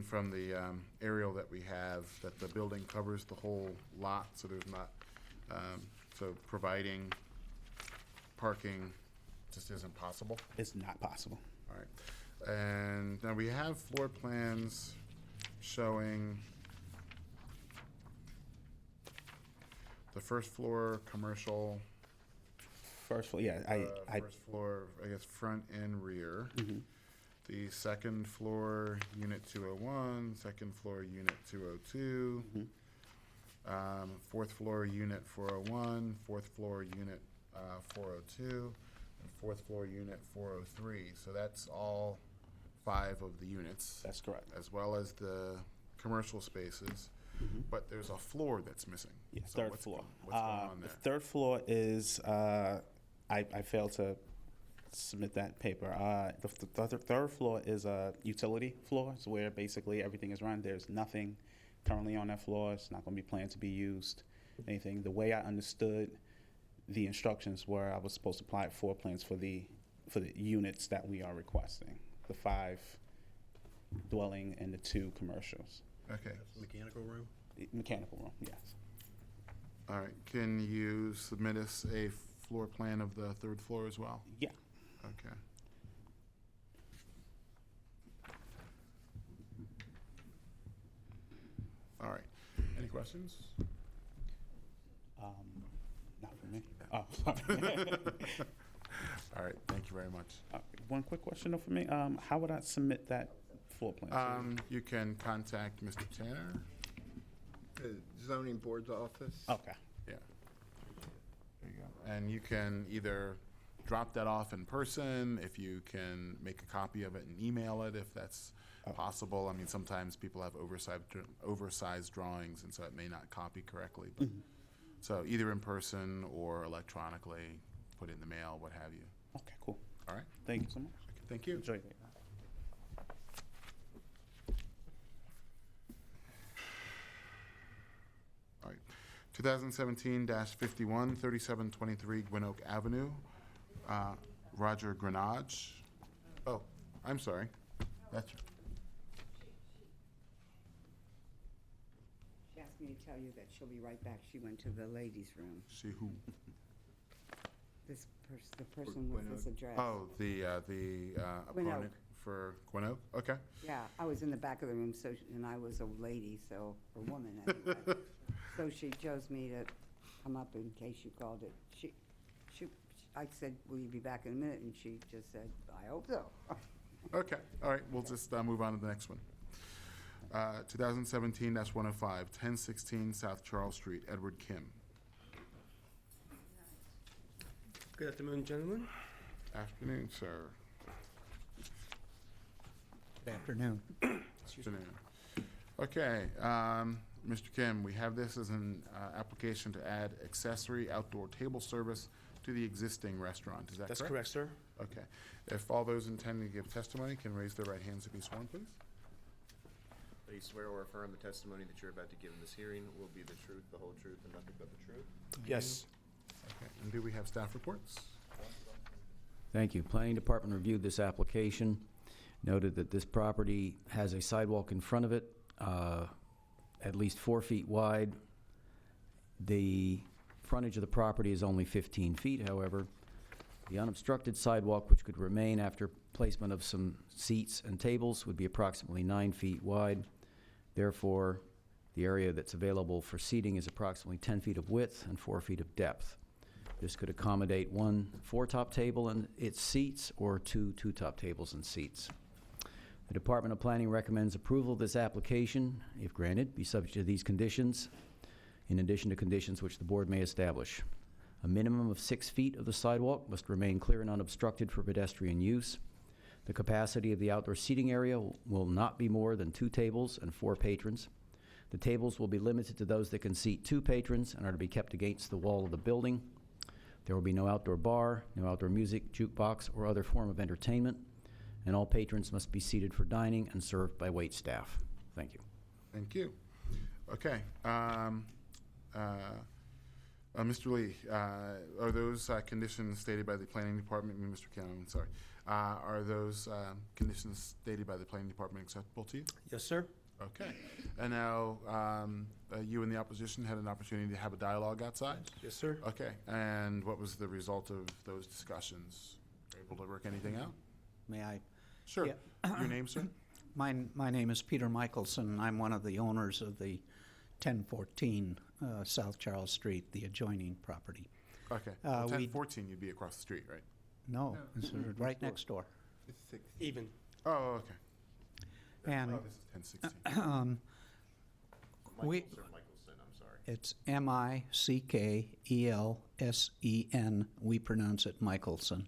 from the aerial that we have, that the building covers the whole lot, so there's not, so providing parking just isn't possible? It's not possible. All right. And now we have floor plans showing the first floor commercial. First floor, yeah. First floor, I guess, front and rear. The second floor, unit 201, second floor, unit 202. Fourth floor, unit 401, fourth floor, unit 402, and fourth floor, unit 403. So that's all 5 of the units. That's correct. As well as the commercial spaces. But there's a floor that's missing. Yeah, So third what's floor. What's going on The there? third floor is, I failed to submit that paper. The third floor is a utility floor, so where basically everything is run. There's nothing currently on that floor. It's not going to be planned to be used, anything. The way I understood the instructions were, I was supposed to apply floor plans for the units that we are requesting, the 5 dwelling and the 2 commercials. Okay. Mechanical room? Mechanical room, yes. All right. Can you submit us a floor plan of the third floor as well? Yeah. Okay. All right. Any questions? Not for me. Oh, sorry. All right. Thank you very much. One quick question though for me. How would I submit that floor plan? You can contact Mr. Tanner. The zoning board's office. Okay. Yeah. There you go. And you can either drop that off in person, if you can make a copy of it and email it, if that's possible. I mean, sometimes people have oversized drawings, and so it may not copy correctly. But so either in person or electronically, put it in the mail, what have you. Okay, cool. All right. Thank you so much. Thank you. Enjoy. All right. 2017-51, 3723 Gwynn Avenue. Roger Grenage. Oh, I'm sorry. That's She asked me to tell you that she'll be right back. She went to the ladies' room. see who. The person with this address. Oh, the Gwynn opponent Oak. for Gwynn Oak? Okay. Yeah, I was in the back of the room, and I was a lady, or woman anyway. So she chose me to come up in case you called it. I said, will you be back in a minute? And she just said, I hope so. Okay. All right. We'll just move on to the next one. 2017-105, 1016 South Charles Street, Edward Kim. Good afternoon, gentlemen. Afternoon, sir. Good afternoon. Afternoon. Okay, Mr. Kim, we have this as an application to add accessory outdoor table service to the existing restaurant. Is that correct? That's correct, sir. Okay. If all those intending to give testimony can raise their right hands to be sworn, please. Do you swear or affirm the testimony that you're about to give in this hearing will be the truth, the whole truth, and nothing but the truth? Yes. Okay, and do we have staff reports? Thank you. Planning Department reviewed this application, noted that this property has a sidewalk in front of it, at least 4 feet wide. The frontage of the property is only 15 feet, however. The unobstructed sidewalk, which could remain after placement of some seats and tables, would be approximately 9 feet wide. Therefore, the area that's available for seating is approximately 10 feet of width and 4 feet of depth. This could accommodate 1 4-top table and its seats, or 2 2-top tables and seats. The Department of Planning recommends approval of this application, if granted, be subject to these conditions, in addition to conditions which the board may establish. A minimum of 6 feet of the sidewalk must remain clear and unobstructed for pedestrian use. The capacity of the outdoor seating area will not be more than 2 tables and 4 patrons. The tables will be limited to those that can seat 2 patrons and are to be kept against the wall of the building. There will be no outdoor bar, no outdoor music, jukebox, or other form of entertainment, and all patrons must be seated for dining and served by wait staff. Thank you. Thank you. Okay. Mr. Lee, are those conditions stated by the Planning Department, Mr. Kim, I'm sorry, are those conditions stated by the Planning Department acceptable to you? Yes, sir. Okay. And now, you and the opposition had an opportunity to have a dialogue outside? Yes, sir. Okay. And what was the result of those discussions? Were you able to work anything out? May I? Sure. Yeah. Your name, sir? My name is Peter Michelson. I'm one of the owners of the 1014 South Charles Street, the adjoining property. Okay. 1014, you'd be across the street, right? No, it's right next door. Even. Oh, okay. And oh, this is 1016. Michelson, I'm sorry. It's Mickelsen. We pronounce it Michelson.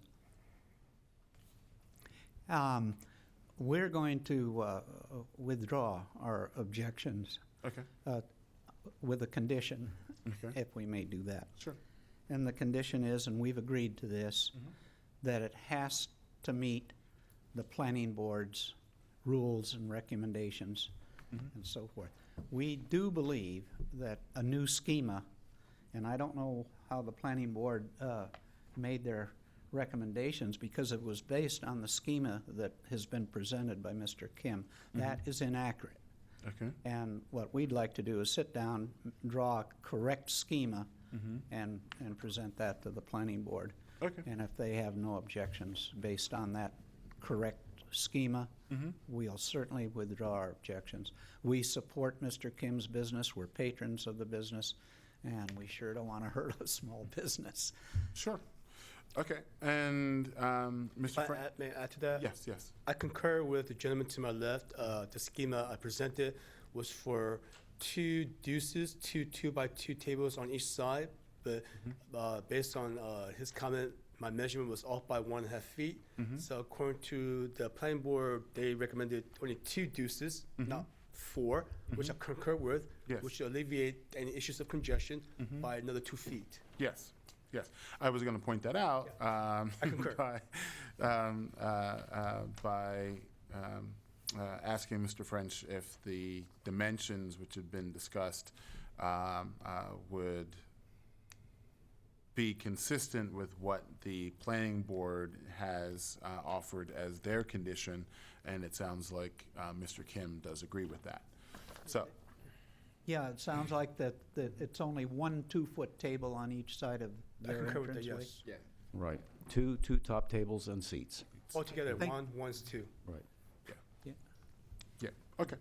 We're going to withdraw our objections. Okay. With a condition, Okay. if we may do that. Sure. And the condition is, and we've agreed to this, that it has to meet the planning board's rules and recommendations and so forth. We do believe that a new schema, and I don't know how the planning board made their recommendations because it was based on the schema that has been presented by Mr. Kim. That is inaccurate. Okay. And what we'd like to do is sit down, draw a correct schema, and present that to the planning board. Okay. And if they have no objections based on that correct schema, we'll certainly withdraw our objections. We support Mr. Kim's business. We're patrons of the business, and we sure don't want to hurt a small business. Sure. Okay, and Mr. May Frank? may I add to that? Yes, yes. I concur with the gentleman to my left. The schema I presented was for 2 deuces, two 2x2 tables on each side. But based on his comment, my measurement was off by 1.5 feet. So according to the planning board, they recommended only 2 deuces, not 4, which I concur with, Yes. which will alleviate any issues of congestion by another 2 feet. Yes, yes. I was going to point that out. I concur. By asking Mr. French if the dimensions which had been discussed would be consistent with what the planning board has offered as their condition, and it sounds like Mr. Kim does agree with that. So, Yeah, it sounds like that it's only 1 2-foot table on each side of I their concur with that, entranceway. yes. Yeah. Right. Two top tables and seats. Altogether, Thank- 1's 2. Right. yeah, okay.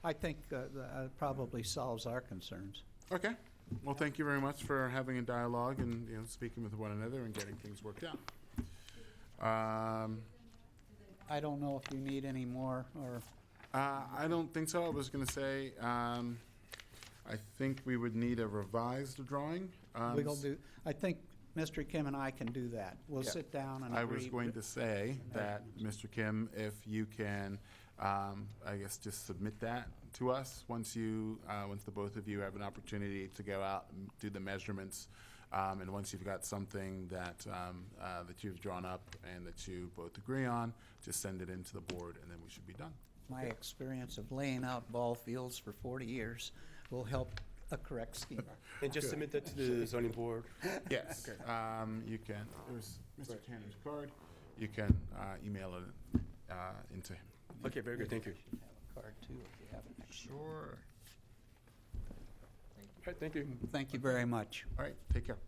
I think that probably solves our concerns. Okay. Well, thank you very much for having a dialogue and, speaking with one another and getting things worked out. I don't know if you need any more, or, I don't think so. I was going to say, I think we would need a revised drawing. we'll do, I think Mr. Kim and I can do that. We'll Yeah. sit down and I agree. was going to say that, Mr. Kim, if you can, I guess, just submit that to us once the both of you have an opportunity to go out and do the measurements, and once you've got something that you've drawn up and that you both agree on, just send it into the board, and then we should be done. My experience of laying out ball fields for 40 years will help a correct scheme. And just submit that to the zoning board. Yes, you can. There's Mr. Tanner's card. You can email it into him. Okay, very good, thank you. Card too, if you have it. Sure. All right, thank you. Thank you very much. All right, take care.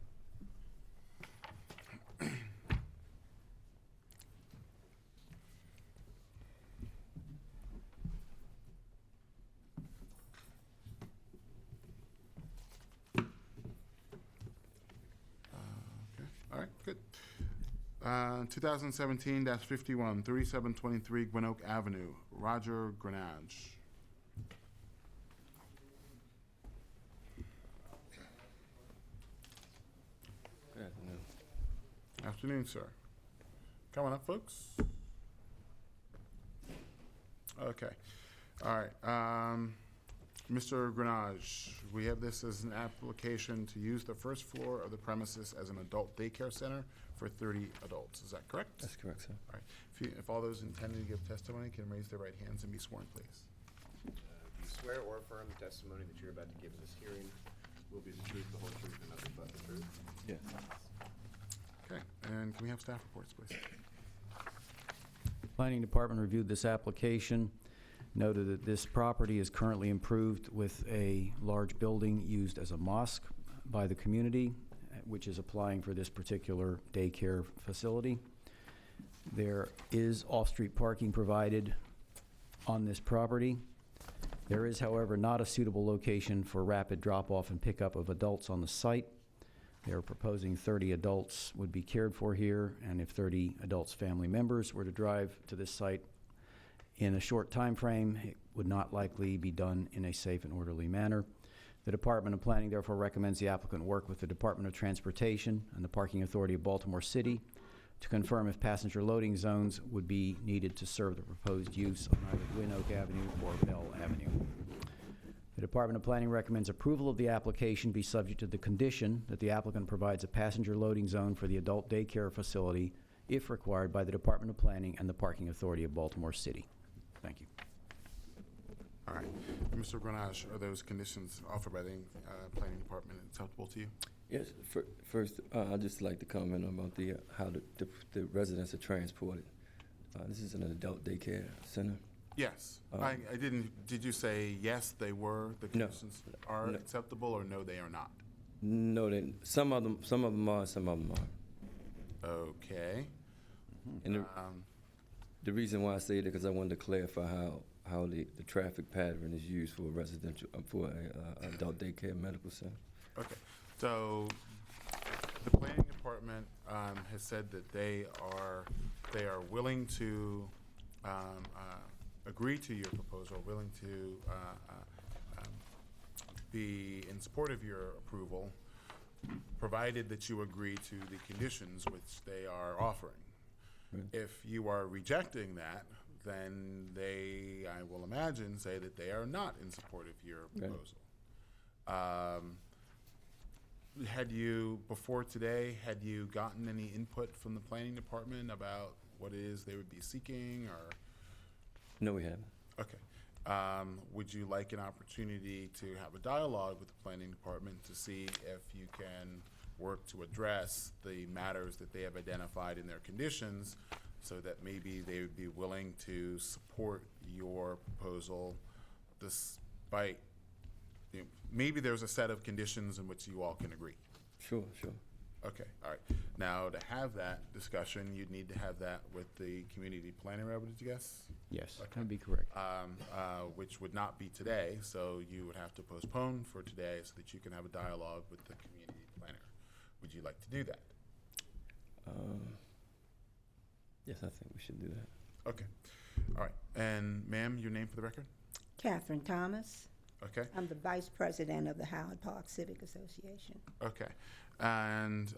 Okay, all right, good. 2017-51, 3723 Gwinoak Avenue, Roger Grenage. Good afternoon. Afternoon, sir. Come on up, folks. Okay. All right. Mr. Grenage, we have this as an application to use the first floor of the premises as an adult daycare center for 30 adults. Is that correct? That's correct, sir. All right. If all those intending to give testimony can raise their right hands and be sworn, please. Do you swear or affirm the testimony that you're about to give in this hearing will be the truth, the whole truth, and nothing but the truth? Yes. Okay. And can we have staff reports, please? Planning Department reviewed this application, noted that this property is currently improved with a large building used as a mosque by the community, which is applying for this particular daycare facility. There is off-street parking provided on this property. There is, however, not a suitable location for rapid drop-off and pickup of adults on the site. They are proposing 30 adults would be cared for here, and if 30 adults' family members were to drive to this site in a short time frame, it would not likely be done in a safe and orderly manner. The Department of Planning therefore recommends the applicant work with the Department of Transportation and the Parking Authority of Baltimore City to confirm if passenger loading zones would be needed to serve the proposed use on either Gwinoak Avenue or Bell Avenue. The Department of Planning recommends approval of the application be subject to the condition that the applicant provides a passenger loading zone for the adult daycare facility if required by the Department of Planning and the Parking Authority of Baltimore City. Thank you. All right. Mr. Grenage, are those conditions offered by the Planning Department acceptable to you? Yes, first, I'd just like to comment about how the residents are transported. This is an adult daycare center. Yes. I didn't, did you say yes, they were, the No. conditions are acceptable, or no, they are not? No, some of them are, some of them aren't. Okay. And the reason why I say that, because I wanted to clarify how the traffic pattern is used for a residential, for a adult daycare medical center. Okay. So the Planning Department department has said that they are willing to agree to your proposal, willing to be in support of your approval, provided that you agree to the conditions which they are offering. If you are rejecting that, then they, I will imagine, say that they are not in support of your proposal. Had you, before today, had you gotten any input from the planning department about what it is they would be seeking, or? No, we haven't. Okay. Would you like an opportunity to have a dialogue with the planning department to see if you can work to address the matters that they have identified in their conditions, so that maybe they would be willing to support your proposal despite, you know, maybe there's a set of conditions in which you all can agree? Sure, sure. Okay, all right. Now, to have that discussion, you'd need to have that with the community planner, I would guess? Yes, that would be correct. Which would not be today, so you would have to postpone for today so that you can have a dialogue with the community planner. Would you like to do that? Yes, I think we should do that. Okay, all right. And ma'am, your name for the record? Catherine Thomas. Okay. I'm the Vice President of the Howard Park Civic Association. Okay. And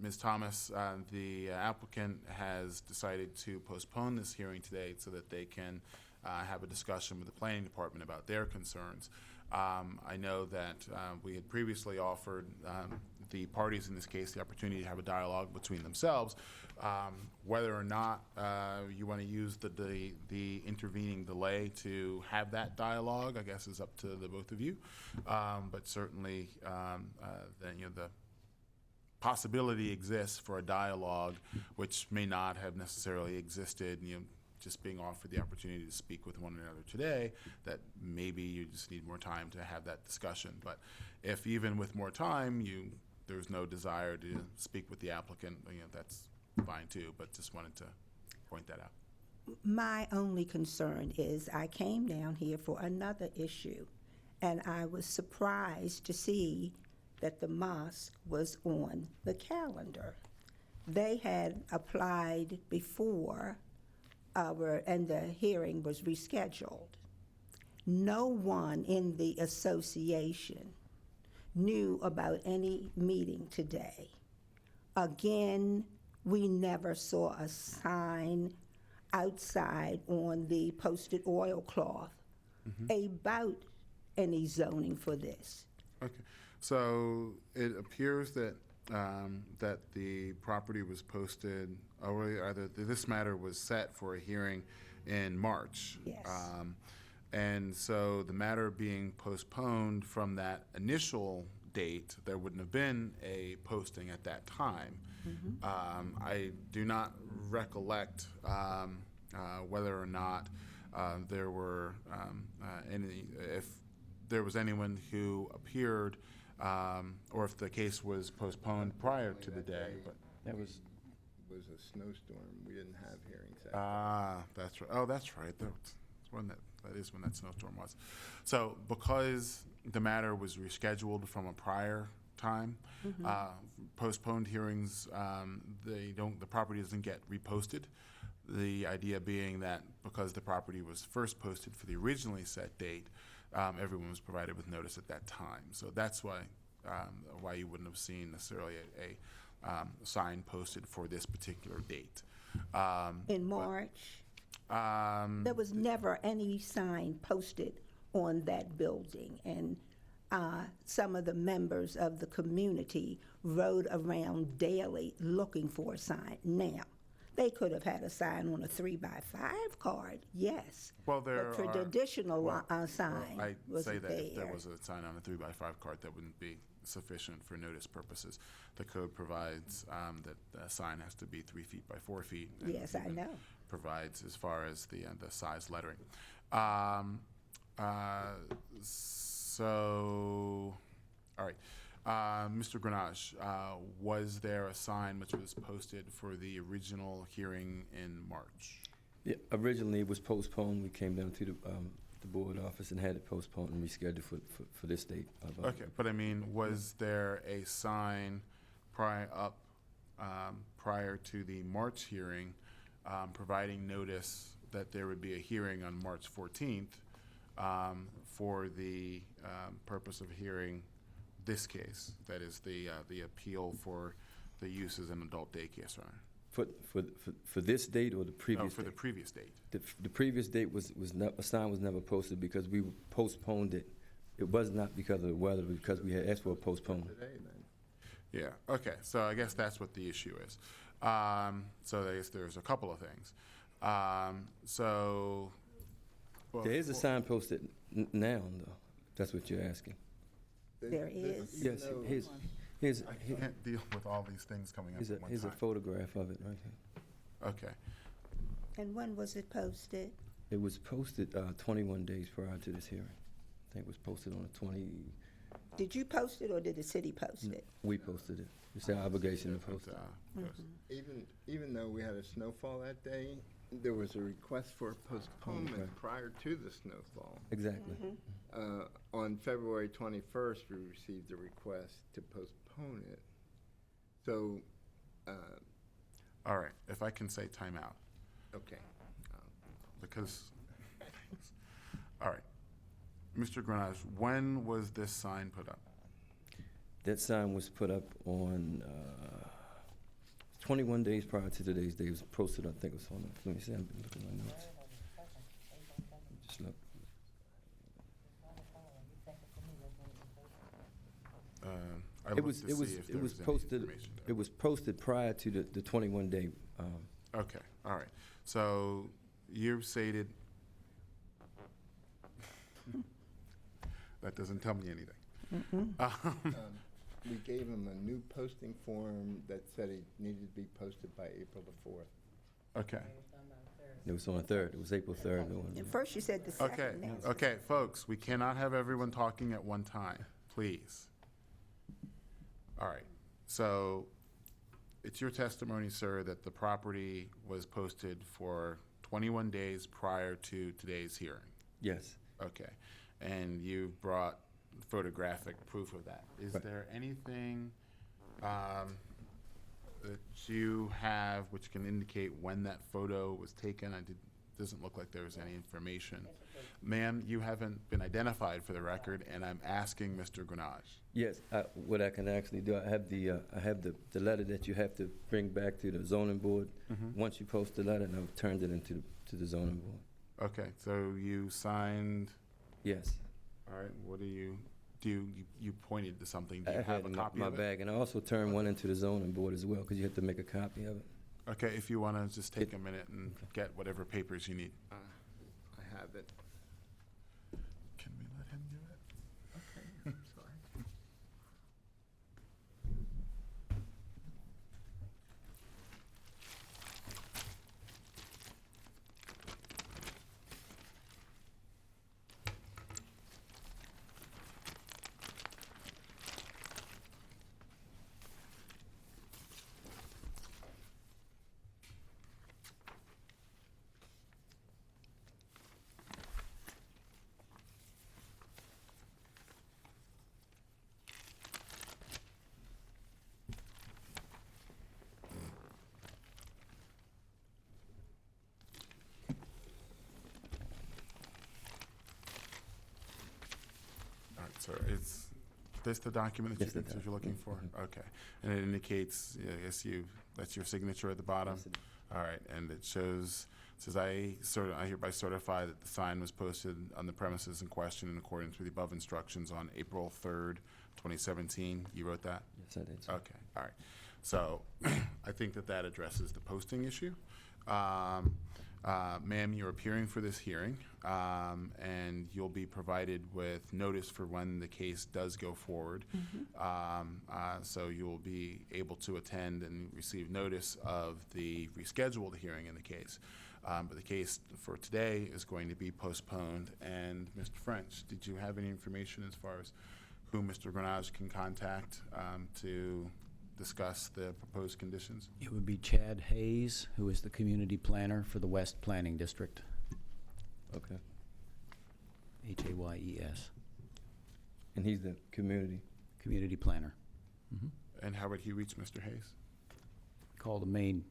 Ms. Thomas, the applicant has decided to postpone this hearing today so that they can have a discussion with the planning department about their concerns. I know that we had previously offered the parties in this case the opportunity to have a dialogue between themselves. Whether or not you want to use the intervening delay to have that dialogue, I guess, is up to the both of you. But certainly, the possibility exists for a dialogue which may not have necessarily existed, just being offered the opportunity to speak with one another today, that maybe you just need more time to have that discussion. But if even with more time, there's no desire to speak with the applicant, that's fine too, but just wanted to point that out. My only concern is I came down here for another issue, and I was surprised to see that the mosque was on the calendar. They had applied before and the hearing was rescheduled. No one in the association knew about any meeting today. Again, we never saw a sign outside on the posted oilcloth about any zoning for this. Okay, so it appears that that the property was posted, or either this matter was set for a hearing in March. Yes. And so the matter being postponed from that initial date, there wouldn't have been a posting at that time. I do not recollect whether or not there were if there was anyone who appeared, or if the case was postponed prior to the day. But that was a snowstorm. We didn't have hearings. That's right. Oh, that's right. That is when that snowstorm was. So because the matter was rescheduled from a prior time, postponed hearings, the property doesn't get reposted. The idea being that because the property was first posted for the originally set date, everyone was provided with notice at that time. So that's why you wouldn't have seen necessarily a sign posted for this particular date. In March? There was never any sign posted on that building, and some of the members of the community rode around daily looking for a sign. Now, they could have had a sign on a 3x5 card, yes. Well, there but for the additional sign I'd say wasn't that if there there. was a sign on a 3x5 card, that wouldn't be sufficient for notice purposes. The code provides that the sign has to be 3 feet by 4 feet. and Yes, I even know. Provides as far as the size lettering. So, all right. Mr. Grenache, was there a sign which was posted for the original hearing in March? Yeah, originally it was postponed. We came down to the board office and had it postponed and rescheduled for this date. Okay, but I mean, was there a sign prior up prior to the March hearing, providing notice that there would be a hearing on March 14th for the purpose of hearing this case, that is the appeal for the use as an adult daycare center. For this date or the previous No, for the date? previous date. The previous date was a sign was never posted because we postponed it. It was not because of the weather, because we had asked for a postponement. Today, then. Yeah, okay, so I guess that's what the issue is. So I guess there's a couple of things. So. well, There is a sign posted now, though. That's what you're asking. There is. Yes, here's I can't deal with all these things coming up at one here's a time. photograph of it right here. Okay, And when was it posted? It was posted 21 days prior to this hearing. I think it was posted on the 20. Did you post it or did the city post it? We posted it. It's our obligation to post it. Even though we had a snowfall that day, there was a request for postponement Right. prior to the snowfall. Exactly. On February 21st, we received a request to postpone it. So, all right, if I can say timeout, okay. because, all right. Mr. Grenache, when was this sign put up? That sign was put up on 21 days prior to today's date. It was posted, I think it was on, let me see, I'm looking at my notes. Just look. I looked to see if there was any posted, information there. it was posted prior to the 21 day. Okay, all right. So you stated, that doesn't tell me anything. We gave him a new posting form that said it needed to be posted by April the 4th. Okay. It was on the 3rd. It was April 3rd. At first you said the Okay, second. now it's the okay, folks, we cannot have everyone talking at one time, please. All right, so it's your testimony, sir, that the property was posted for 21 days prior to today's hearing? Yes. Okay, and you brought photographic proof of that. Is Right. there anything that you have which can indicate when that photo was taken? Doesn't look like there was any information. Ma'am, you haven't been identified for the record, and I'm asking Mr. Grenache. Yes, what I can actually do, I have the letter that you have to bring back to the zoning board. Once you post the letter, and I've turned it into to the zoning board. Okay, so you signed, Yes. all right, what do you pointed to something. Do I you had have it a in copy my of it? bag, and I also turned one into the zoning board as well, because you have to make a copy of it. Okay, if you want to just take a minute and get whatever papers you need. I have it. Can we let him do it? Okay, sorry. All right, so is this the document that Yes, you're looking for? Okay, and it indicates, I guess that's your signature at the bottom? Yes, it is. All right, and it says I hereby certify that the sign was posted on the premises in question in accordance with the above instructions on April 3rd, 2017. You wrote that? Yes, I did. Okay, all right. So I think that addresses the posting issue. Ma'am, you're appearing for this hearing, and you'll be provided with notice for when the case does go forward. So you will be able to attend and receive notice of the rescheduled hearing in the case. But the case for today is going to be postponed. And Mr. French, did you have any information as far as who Mr. Grenache can contact to discuss the proposed conditions? It would be Chad Hayes, who is the community planner for the West Planning District. Okay. Hayes. And he's the community? Community planner. And how would he reach Mr. Hayes? call the main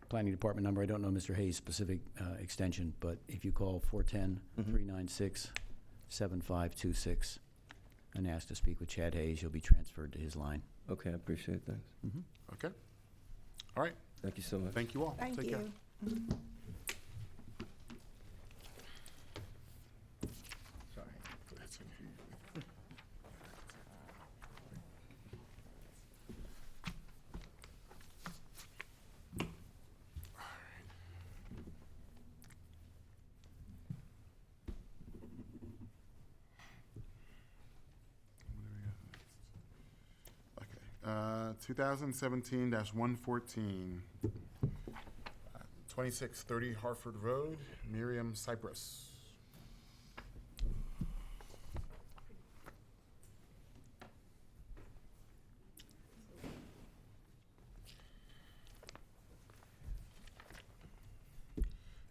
planning department number. I don't know Mr. Hayes' specific extension, but if you call 410-396-7526 and ask to speak with Chad Hayes, you'll be transferred to his line. Okay, I appreciate it, thanks. Okay. All right. Thank you so much. Thank you all. Thank Take you. care. Sorry. That's okay. Okay, 2017-114, 2630 Harford Road, Miriam Cypress.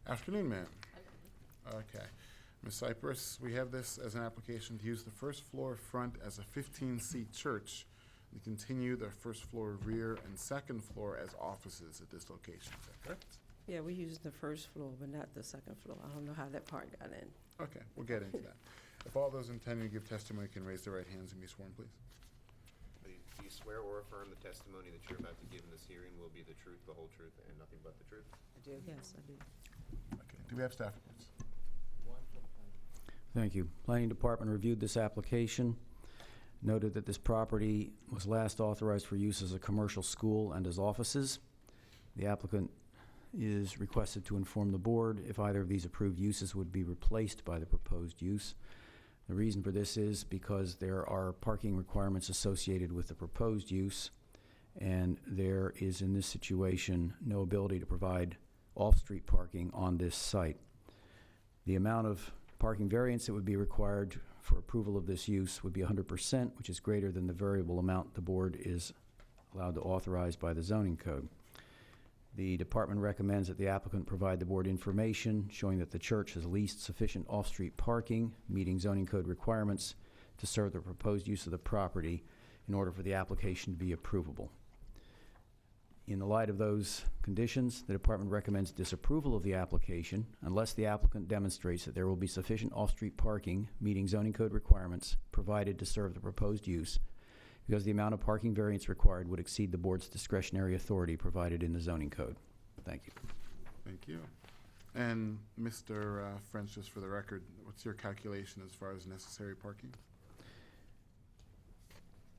Afternoon, ma'am. Okay. Ms. Cypress, we have this as an application to use the first floor front as a 15-seat church and continue the first floor rear and second floor as offices at this location. Is that correct? Yeah, we use the first floor, but not the second floor. I don't know how that part got in. Okay, we'll get into that. If all those intending to give testimony can raise their right hands and be sworn, please. Do you swear or affirm the testimony that you're about to give in this hearing will be the truth, the whole truth, and nothing but the truth? I do. Yes, I do. Okay, do we have staff reports? Thank you. Planning Department reviewed this application, noted that this property was last authorized for use as a commercial school and as offices. The applicant is requested to inform the board if either of these approved uses would be replaced by the proposed use. The reason for this is because there are parking requirements associated with the proposed use, and there is, in this situation, no ability to provide off-street parking on this site. The amount of parking variance that would be required for approval of this use would be 100%, which is greater than the variable amount the board is allowed to authorize by the zoning code. The department recommends that the applicant provide the board information showing that the church has leased sufficient off-street parking, meeting zoning code requirements, to serve the proposed use of the property in order for the application to be approvable. In the light of those conditions, the department recommends disapproval of the application unless the applicant demonstrates that there will be sufficient off-street parking, meeting zoning code requirements, provided to serve the proposed use, because the amount of parking variance required would exceed the board's discretionary authority provided in the zoning code. Thank you. Thank you. And Mr. French, just for the record, what's your calculation as far as necessary parking?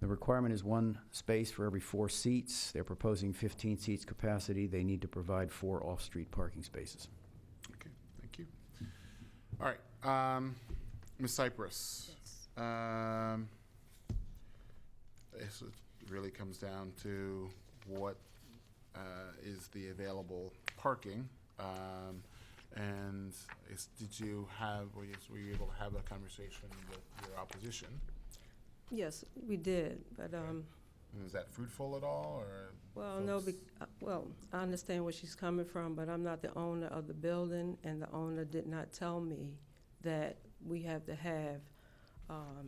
The requirement is one space for every 4 seats. They're proposing 15 seats capacity. They need to provide 4 off-street parking spaces. Okay, thank you. All right, Ms. Cypress. Yes. This really comes down to what is the available parking. And did you have, were you able to have a conversation with your opposition? Yes, we did, but, And was that fruitful at all, or? well, no, well, I understand where she's coming from, but I'm not the owner of the building, and the owner did not tell me that we have to have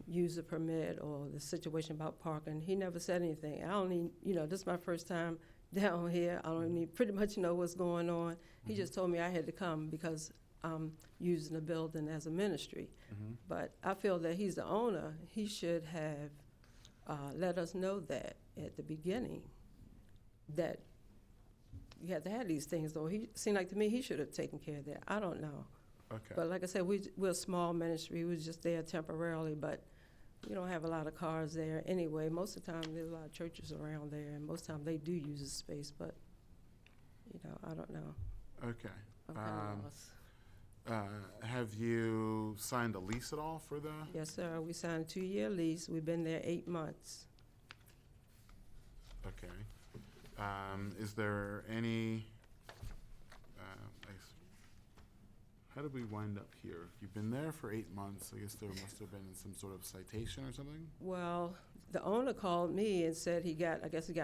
user permit or the situation about parking. He never said anything. I only, this is my first time down here. I don't even pretty much know what's going on. He just told me I had to come because I'm using the building as a ministry. But I feel that he's the owner. He should have let us know that at the beginning, that you have to have these things, though. He seemed like to me he should have taken care of that. I don't know. Okay. But like I said, we're a small ministry. We was just there temporarily, but we don't have a lot of cars there anyway. Most of the time, there's a lot of churches around there, and most of the time they do use the space, but, I don't know. Okay. I'm kind of lost. Have you signed a lease at all for the? Yes, sir. We signed a 2-year lease. We've been there 8 months. Okay. Is there any, how did we wind up here? You've been there for 8 months. I guess there must have been some sort of citation or something? Well, the owner called me and said he got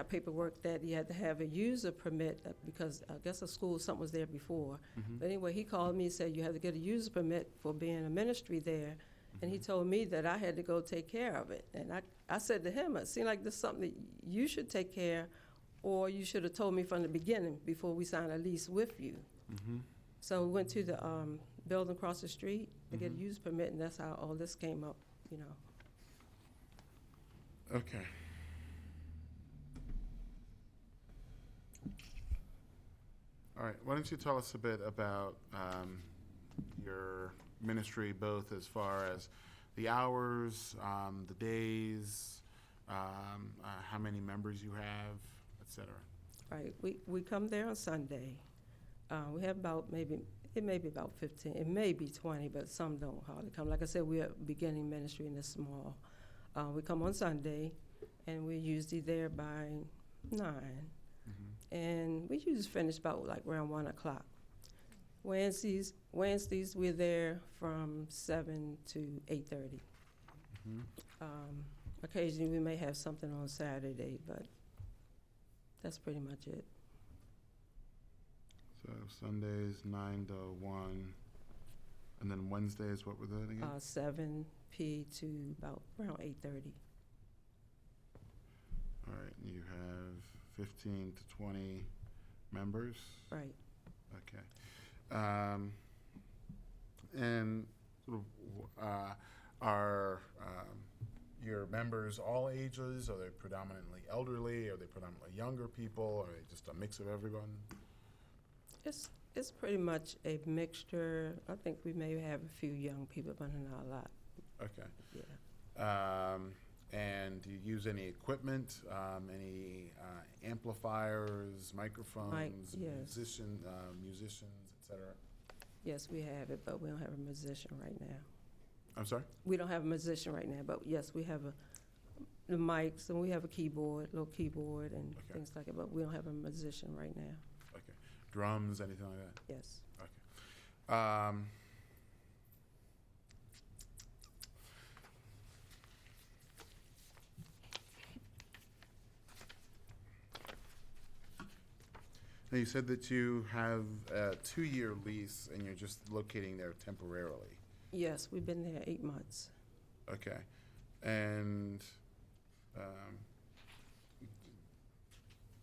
paperwork that he had to have a user permit because I guess a school, something was there before. But anyway, he called me and said, you have to get a user permit for being a ministry there. And he told me that I had to go take care of it. And I said to him, it seemed like this is something that you should take care or you should have told me from the beginning before we signed a lease with you. Mm-hmm. So we went to the building across the street to get a use permit, and that's how all this came up, you know. Okay. All right, why don't you tell us a bit about your ministry, both as far as the hours, the days, how many members you have, et cetera. Right, we come there on Sunday. We have about it may be about 15, it may be 20, but some don't hardly come. Like I said, we're beginning ministry in the small. We come on Sunday, and we're usually there by 9. And we usually finish about like around 1 o'clock. Wednesdays we're there from 7 to 8:30. Occasionally we may have something on Saturday, but that's pretty much it. So Sundays 9 to 1, and then Wednesdays, what were that again? 7 p to about around 8:30. All right, you have 15 to 20 members? Right. Okay. And sort of, are your members all ages? Are they predominantly elderly? Are they predominantly younger people? Are they just a mix of everyone? It's pretty much a mixture. I think we may have a few young people, but not a lot. Okay. Yeah. And do you use any equipment, any amplifiers, microphones, yes. musicians, et cetera? Yes, we have it, but we don't have a musician right now. I'm sorry? We don't have a musician right now, but yes, we have the mics, and we have a little keyboard and things like that, but we don't have a musician right now. Okay. Drums, anything like that? Yes. Okay. Now, you said that you have a 2-year lease and you're just locating there temporarily. Yes, we've been there 8 months. Okay. And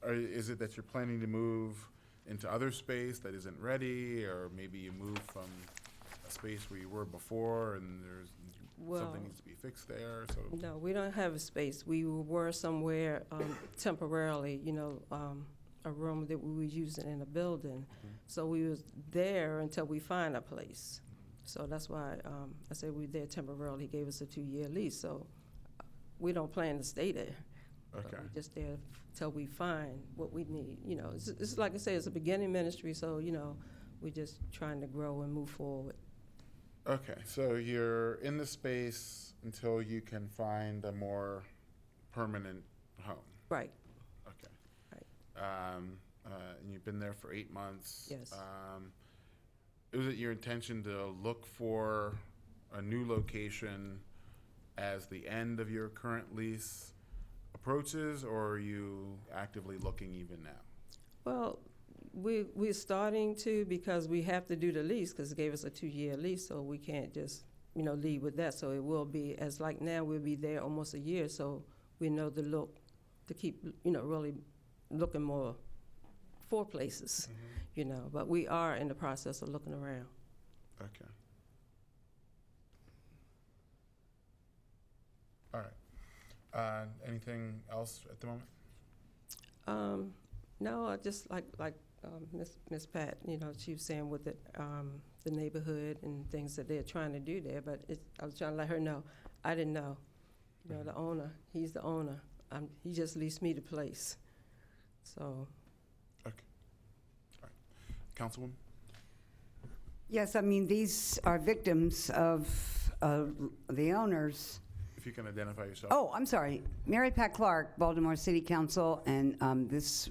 is it that you're planning to move into other space that isn't ready, or maybe you move from a space where you were before and there's something needs to be fixed there? So No, we don't have a space. We were somewhere temporarily, a room that we were using in a building. So we was there until we find a place. So that's why I said we were there temporarily. He gave us a 2-year lease, so we don't plan to stay there. Okay. We're just there till we find what we need. It's like I say, it's a beginning ministry, so we're just trying to grow and move forward. Okay, so you're in the space until you can find a more permanent home. Right. Okay. Right. And you've been there for 8 months. Yes. Is it your intention to look for a new location as the end of your current lease approaches, or are you actively looking even now? Well, we're starting to, because we have to do the lease, because it gave us a 2-year lease, so we can't just, leave with that. So it will be, as like now, we'll be there almost a year, so we know the look to keep, really looking more for places, but we are in the process of looking around. Okay. All right. Anything else at the moment? No, I just like Miss Pat, she was saying with the neighborhood and things that they're trying to do there, but I was trying to let her know, I didn't know. The owner, he's the owner. He just leased me the place, so. Okay. All right. Councilwoman? Yes, I mean, these are victims of the owners. If you can identify yourself. Oh, I'm sorry. Mary Pat Clark, Baltimore City Council, and this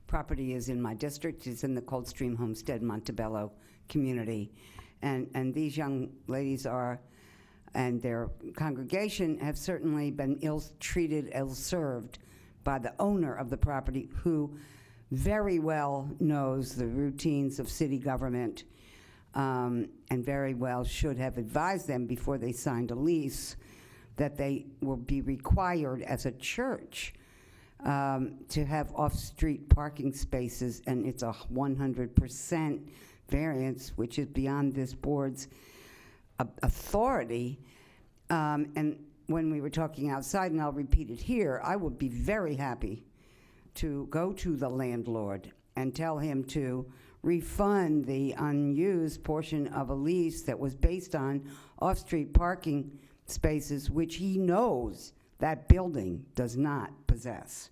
property is in my district. It's in the Coldstream Homestead Montebello community. And these young ladies and their congregation have certainly been ill-treated, ill-served by the owner of the property, who very well knows the routines of city government, and very well should have advised them before they signed a lease that they will be required as a church to have off-street parking spaces, and it's a 100% variance, which is beyond this board's authority. And when we were talking outside, and I'll repeat it here, I would be very happy to go to the landlord and tell him to refund the unused portion of a lease that was based on off-street parking spaces, which he knows that building does not possess.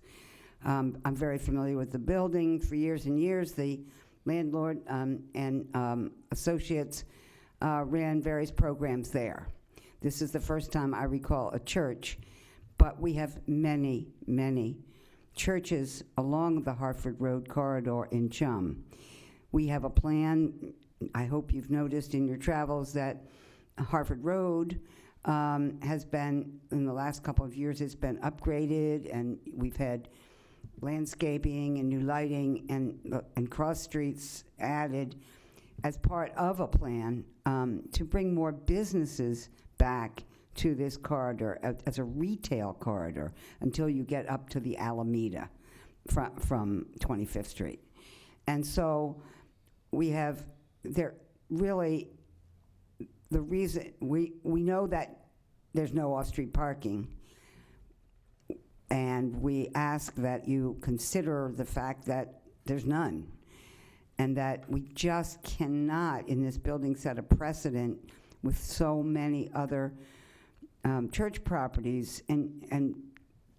I'm very familiar with the building. For years and years, the landlord and associates ran various programs there. This is the first time I recall a church, but we have many, many churches along the Hartford Road corridor in Chum. We have a plan. I hope you've noticed in your travels that Hartford Road has been, in the last couple of years, it's been upgraded, and we've had landscaping and new lighting and cross streets added as part of a plan to bring more businesses back to this corridor as a retail corridor until you get up to the Alameda from 25th Street. And so we have, there really, the reason, we know that there's no off-street parking, and we ask that you consider the fact that there's none, and that we just cannot, in this building, set a precedent with so many other church properties, and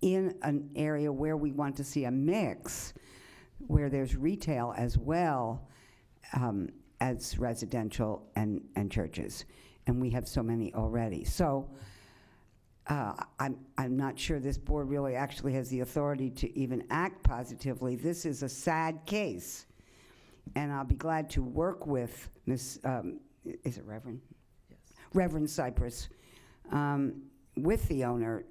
in an area where we want to see a mix, where there's retail as well as residential and churches, and we have so many already. So I'm not sure this board really actually has the authority to even act positively. This is a sad case, and I'll be glad to work with Ms. Is it Reverend? Yes. Reverend Cypress, with the owner,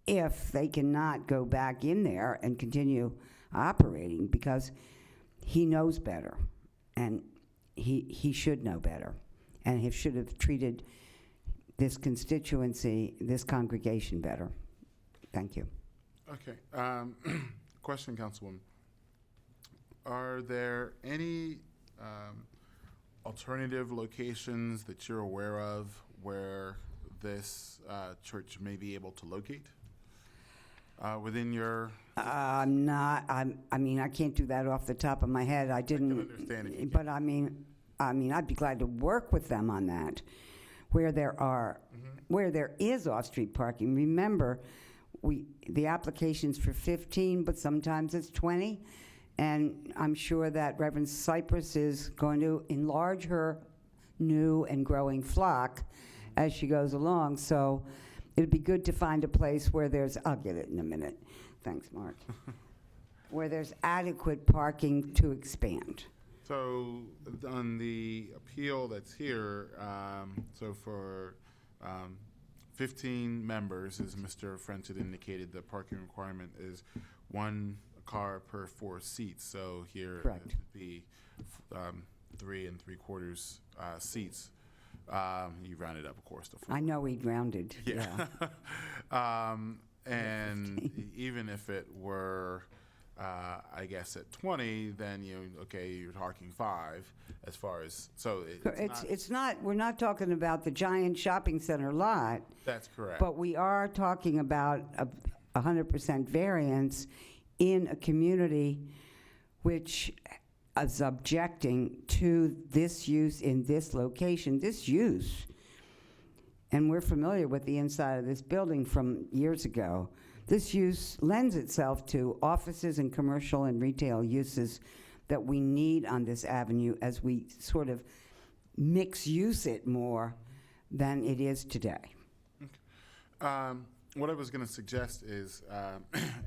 if they cannot go back in there and continue operating, because he knows better, and he should know better, and he should have treated this constituency, this congregation better. Thank you. Okay. Question, Councilwoman. Are there any alternative locations that you're aware of where this church may be able to locate within your? I mean, I can't do that off the top of my head. I didn't. I can understand if you but I mean, I'd be glad to work with them on that, where there is off-street parking. Remember, the application's for 15, but sometimes it's 20. And I'm sure that Reverend Cypress is going to enlarge her new and growing flock as she goes along. So it'd be good to find a place where there's, I'll get it in a minute. Thanks, Mark. Where there's adequate parking to expand. So on the appeal that's here, so for 15 members, as Mr. French had indicated, the parking requirement is 1 car per 4 seats. So here Correct. it would be 3 3/4 seats. You rounded up, of course, to 4. I know he rounded. Yeah. And even if it were, I guess at 20, then you're talking 5 as far as, so It's not, we're not talking about the giant shopping center lot. That's correct. But we are talking about a 100% variance in a community which is objecting to this use in this location, this use. And we're familiar with the inside of this building from years ago. This use lends itself to offices and commercial and retail uses that we need on this avenue as we sort of mix-use it more than it is today. What I was going to suggest is,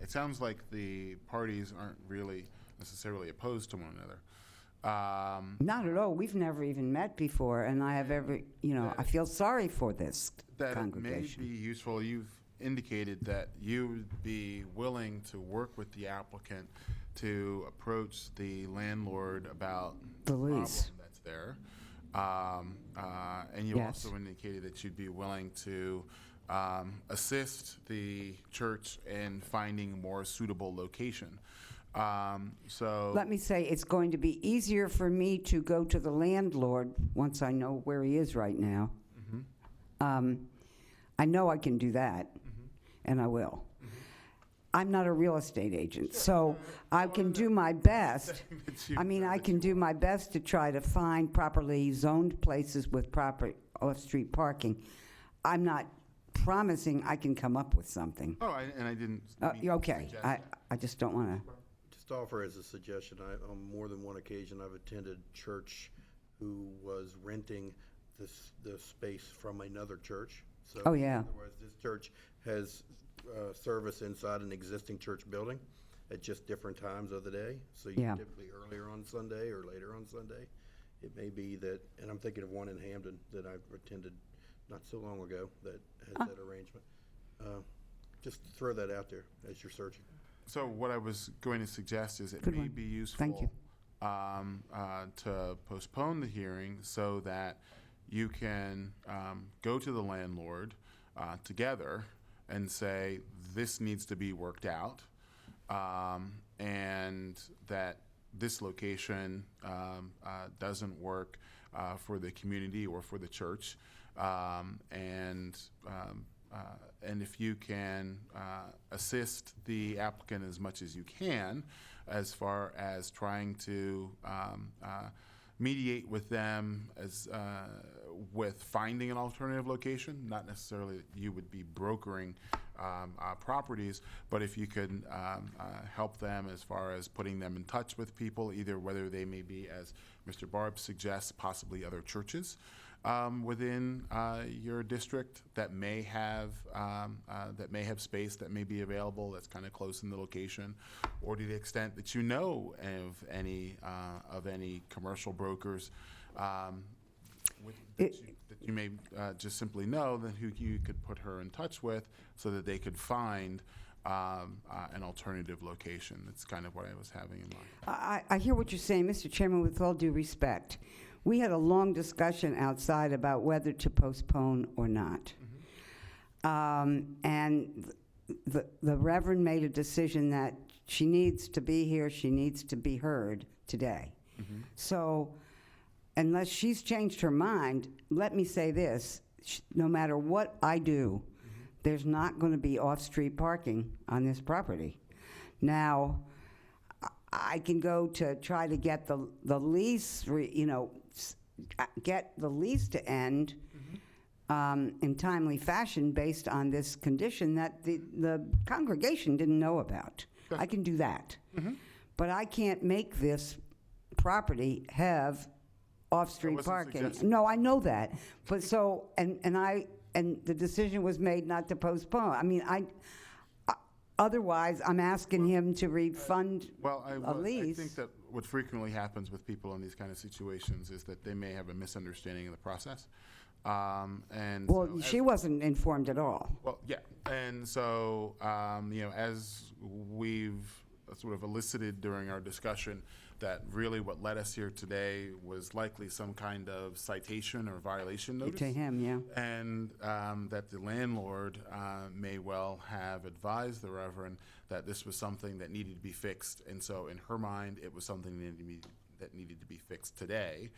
it sounds like the parties aren't really necessarily opposed to one another. Not at all. We've never even met before, and I have I feel sorry for this congregation. That it may be useful. You've indicated that you would be willing to work with the applicant to approach the landlord about the lease problem that's there. And you Yes. also indicated that you'd be willing to assist the church in finding more suitable location. So Let me say, it's going to be easier for me to go to the landlord once I know where he is right now. I know I can do that, and I will. I'm not a real estate agent, so I can do my best. I mean, I can do my best to try to find properly zoned places with proper off-street parking. I'm not promising I can come up with something. Oh, and I didn't. mean to Okay, suggest I just don't want to. Just offer as a suggestion, on more than one occasion, I've attended church who was renting the space from another church. So Oh, yeah. in other words, this church has service inside an existing church building at just different times of the day. So you Yeah. typically earlier on Sunday or later on Sunday. It may be that, and I'm thinking of one in Hamden that I've attended not so long ago that has that arrangement. Just throw that out there as you're searching. So what I was going to suggest is it Good may one. be useful Thank you. To postpone the hearing so that you can go to the landlord together and say, this needs to be worked out, and that this location doesn't work for the community or for the church, and if you can assist the applicant as much as you can, as far as trying to mediate with them as with finding an alternative location, not necessarily that you would be brokering properties, but if you could help them as far as putting them in touch with people, either whether they may be, as Mr. Barb suggests, possibly other churches within your district that may have space that may be available that's kind of close in the location, or to the extent that you know of any commercial brokers that you may just simply know, then who you could put her in touch with so that they could find an alternative location. That's kind of what I was having in mind. I hear what you're saying, Mr. Chairman, with all due respect. We had a long discussion outside about whether to postpone or not. And the Reverend made a decision that she needs to be here, she needs to be heard today. So unless she's changed her mind, let me say this, no matter what I do, there's not going to be off-street parking on this property. Now, I can go to try to get the lease, get the lease to end in timely fashion based on this condition that the congregation didn't know about. I can do that. But I can't make this property have off-street parking. suggesting- No, I know that. But so, and the decision was made not to postpone. I mean, otherwise, I'm asking him to refund a lease. I think that what frequently happens with people in these kind of situations is that they may have a misunderstanding of the process. And Well, so she wasn't informed at all. well, yeah, and so as we've sort of elicited during our discussion, that really what led us here today was likely some kind of citation or violation notice. To him, yeah. And that the landlord may well have advised the Reverend that this was something that needed to be fixed, and so in her mind, it was something that needed to be fixed today,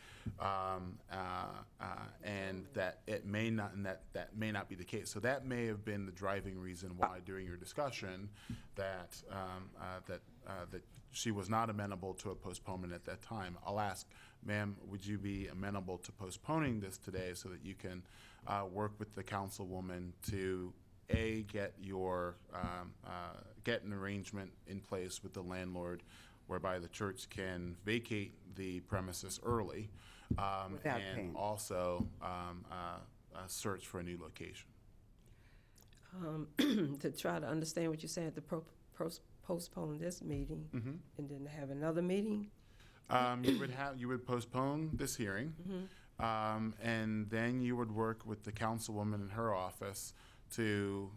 and that it may not, and that may not be the case. So that may have been the driving reason why, during your discussion, that that she was not amenable to a postponement at that time. I'll ask, ma'am, would you be amenable to postponing this today so that you can work with the councilwoman to get an arrangement in place with the landlord whereby the church can vacate the premises early, Without and paying. also search for a new location. To try to understand what you're saying, to postpone this meeting and then have another meeting? You would postpone this hearing, and then you would work with the councilwoman in her office to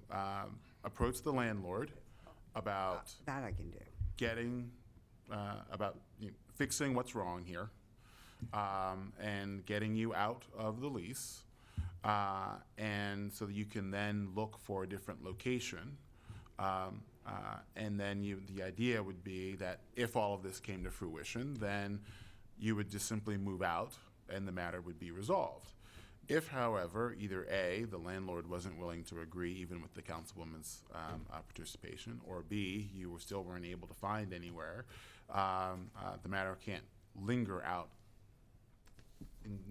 approach the landlord about That I can do. getting fixing what's wrong here, and getting you out of the lease, And so that you can then look for a different location. And then the idea would be that if all of this came to fruition, then you would just simply move out and the matter would be resolved. If, however, either A, the landlord wasn't willing to agree even with the councilwoman's participation, or B, you still weren't able to find anywhere, the matter can't linger out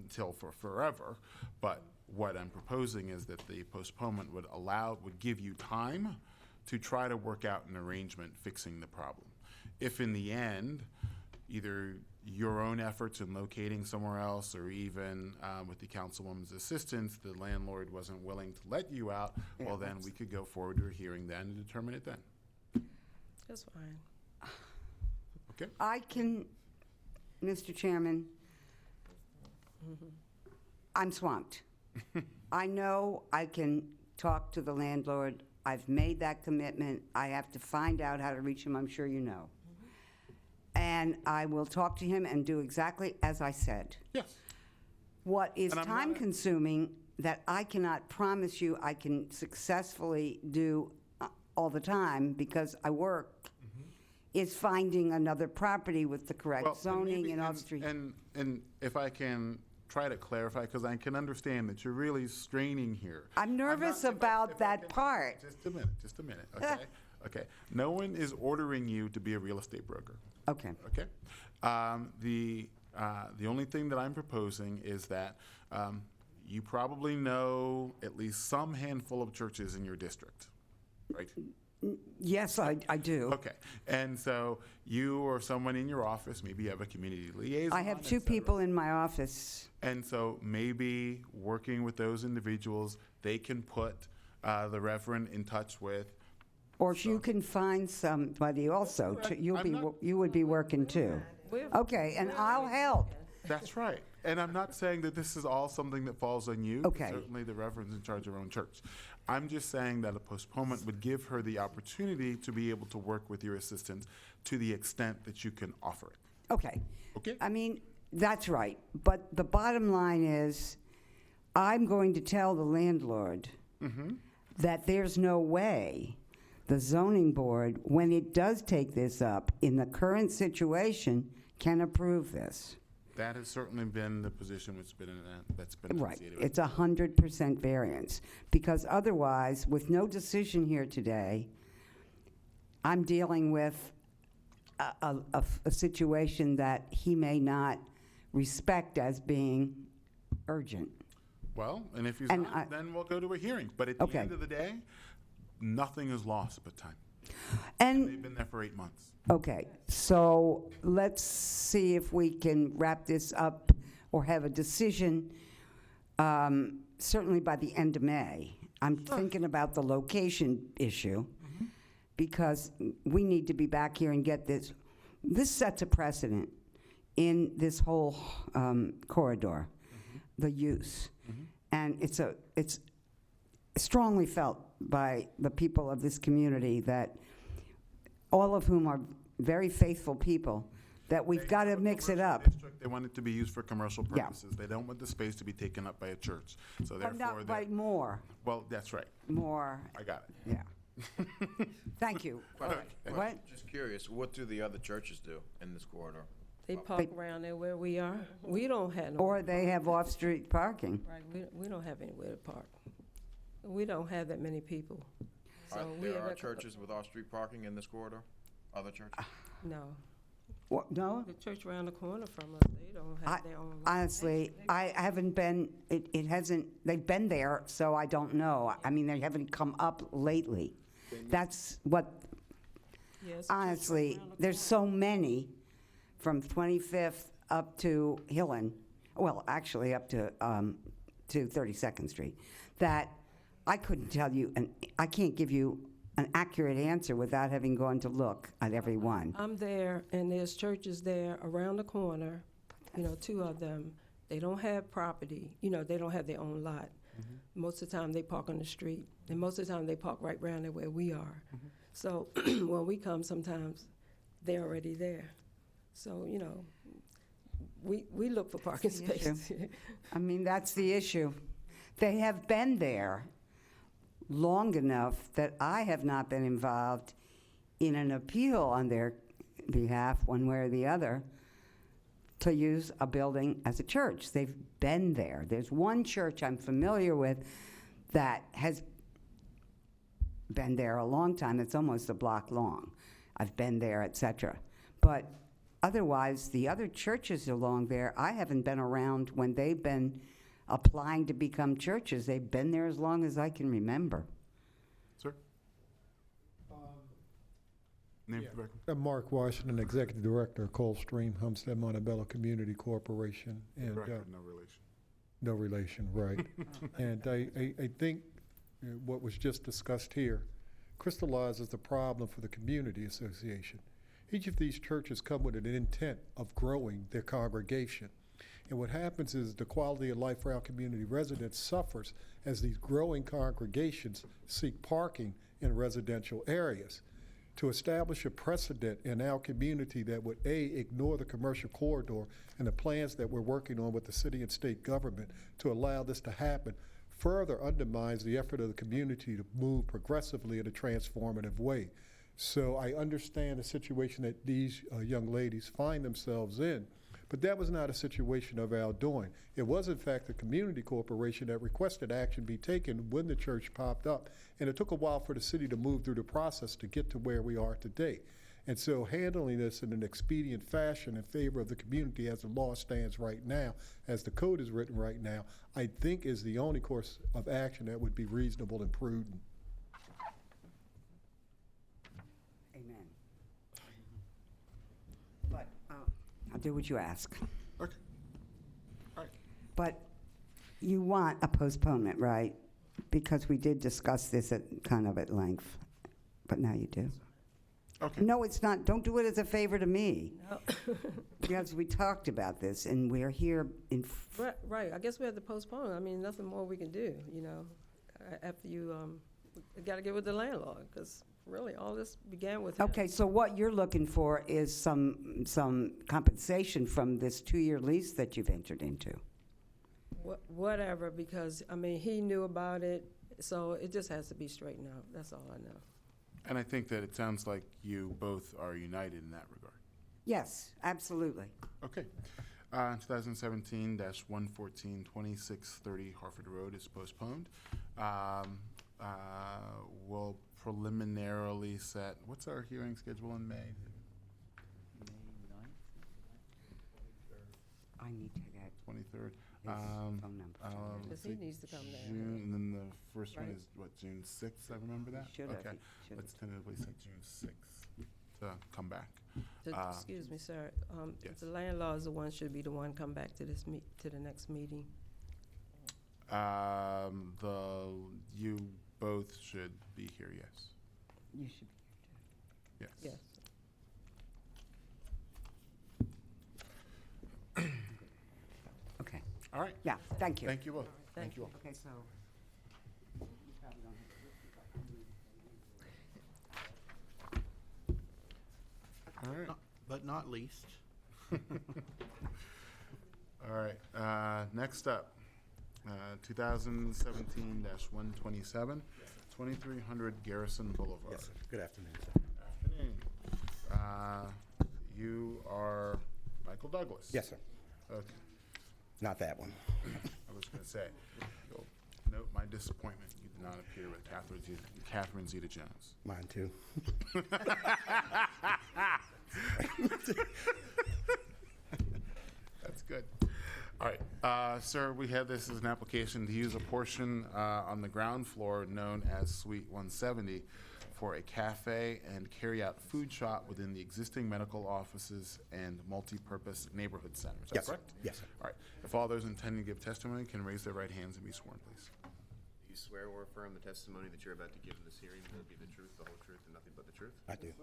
until for forever. But what I'm proposing is that the postponement would give you time to try to work out an arrangement fixing the problem. If in the end, either your own efforts in locating somewhere else or even with the councilwoman's assistance, the landlord wasn't willing to let you out, well then we could go forward to a hearing then and determine it then. That's fine. Okay? I can, Mr. Chairman, I'm swamped. I know I can talk to the landlord. I've made that commitment. I have to find out how to reach him, I'm sure you know. And I will talk to him and do exactly as I said. Yes. What is And I'm time-consuming that I cannot promise you I can successfully do all the time because I work, is finding another property with the correct Well, zoning maybe- and off-street. And if I can try to clarify, because I can understand that you're really straining here. I'm nervous about that part. Just a minute, okay? Okay. No one is ordering you to be a real estate broker. Okay. Okay? The only thing that I'm proposing is that you probably know at least some handful of churches in your district, right? Yes, I do. Okay. And so you or someone in your office, maybe you have a community liaison. I have et two cetera. people in my office. And so maybe working with those individuals, they can put the reverend in touch with. Or if you can find somebody also, you would be working too. Okay, and I'll help. That's right. And I'm not saying that this is all something that falls on you. Okay. Certainly the reverend's in charge of her own church. I'm just saying that a postponement would give her the opportunity to be able to work with your assistance to the extent that you can offer it. Okay. Okay. I mean, that's right. But the bottom line is, I'm going to tell the landlord that there's no way the zoning board, when it does take this up in the current situation, can approve this. That has certainly been the position that's been Right. associated with. It's 100% variance. Because otherwise, with no decision here today, I'm dealing with a situation that he may not respect as being urgent. Well, and if he's And not, then we'll go to a hearing. But at the Okay. end of the day, nothing is lost but time. And They've been there for 8 months. okay, so let's see if we can wrap this up or have a decision, certainly by the end of May. I'm thinking about the location issue, because we need to be back here and get this. This sets a precedent in this whole corridor, the use. And it's strongly felt by the people of this community, that all of whom are very faithful people, that we've got to mix it up. They want it to be used for commercial Yeah. purposes. They don't want the space to be taken up by a church. So But therefore, not by more, well, that's right. more, I got it. yeah. Thank you. What? Just curious, what do the other churches do in this corridor? They park around there where we are. We don't have no. Or they have off-street parking. Right, we don't have anywhere to park. We don't have that many people. There are churches with off-street parking in this corridor? Other churches? No. What, no? The church around the corner from us, they don't I- have their own. Honestly, I haven't been, it hasn't, they've been there, so I don't know. I mean, they haven't come up lately. That's what, Yeah, it's a church honestly, around the there's so many from 25th up to Hillen, well, actually up to 32nd Street, that I couldn't tell you, and I can't give you an accurate answer without having gone to look at every one. I'm there, and there's churches there around the corner, 2 of them. They don't have property, they don't have their own lot. Most of the time, they park on the street, and most of the time, they park right around there where we are. So when we come, sometimes they're already there. So, we look for parking That's the issue. spaces. I mean, that's the issue. They have been there long enough that I have not been involved in an appeal on their behalf, one way or the other, to use a building as a church. They've been there. There's one church I'm familiar with that has been there a long time. It's almost a block long. I've been there, etc. But otherwise, the other churches along there, I haven't been around when they've been applying to become churches. They've been there as long as I can remember. Sir? Name for the record. I'm Mark Washington, Executive Director of Coldstream Homestead Montebello Community Corporation. And Record, no relation. no relation, right. And I think what was just discussed here crystallizes the problem for the community association. Each of these churches come with an intent of growing their congregation. And what happens is the quality of life for our community residents suffers as these growing congregations seek parking in residential areas. To establish a precedent in our community that would, A, ignore the commercial corridor and the plans that we're working on with the city and state government to allow this to happen, further undermines the effort of the community to move progressively in a transformative way. So I understand the situation that these young ladies find themselves in, but that was not a situation of our doing. It was, in fact, the community corporation that requested action be taken when the church popped up, and it took a while for the city to move through the process to get to where we are today. And so handling this in an expedient fashion in favor of the community as the law stands right now, as the code is written right now, I think is the only course of action that would be reasonable and prudent. Amen. But I'll do what you ask. Okay. All right. But you want a postponement, right? Because we did discuss this at length, but now you do. Okay. No, it's not. Don't do it as a favor to me. Because we talked about this, and we're here in. Right. I guess we have to postpone. I mean, nothing more we can do, after you got to get with the landlord, because really all this began with him. Okay, so what you're looking for is some compensation from this 2-year lease that you've entered into. Whatever, because, he knew about it, so it just has to be straightened out. That's all I know. And I think that it sounds like you both are united in that regard. Yes, absolutely. Okay. 2017-114, 2630 Harford Road is postponed. We'll preliminarily set, what's our hearing schedule in May? I need to get 23rd. phone number. Because he needs to come down. June, and then the first one Right. is, what, June 6th? I remember that? Should have. Okay. Should Let's tentatively set June 6th to come back. Excuse me, sir. Yes. The landlord is the one, should be the one come back to this to the next meeting. You both should be here, yes. You should be Yes. Yes. Okay. All right. Yeah, thank you. Thank you both. Thank you all. Okay, so. You probably don't have to- All right. But not least. All right, next up, 2017-127, 2300 Garrison Boulevard. Yes, sir. Good afternoon, sir. Afternoon. You are Michael Douglas? Yes, sir. Okay, Not that one. I was going to say, you'll note my disappointment. You did not appear with Catherine Zeta-Jones. Mine too. That's good. All right, sir, we have this as an application to use a portion on the ground floor known as Suite 170 for a cafe and carry-out food shop within the existing medical offices and multi-purpose neighborhood center. Is that Yes, sir. correct? Yes, sir. All right. If all those intending to give testimony can raise their right hands and be sworn, please. Do you swear or affirm the testimony that you're about to give in this hearing will be the truth, the whole truth, and nothing but the truth? I do.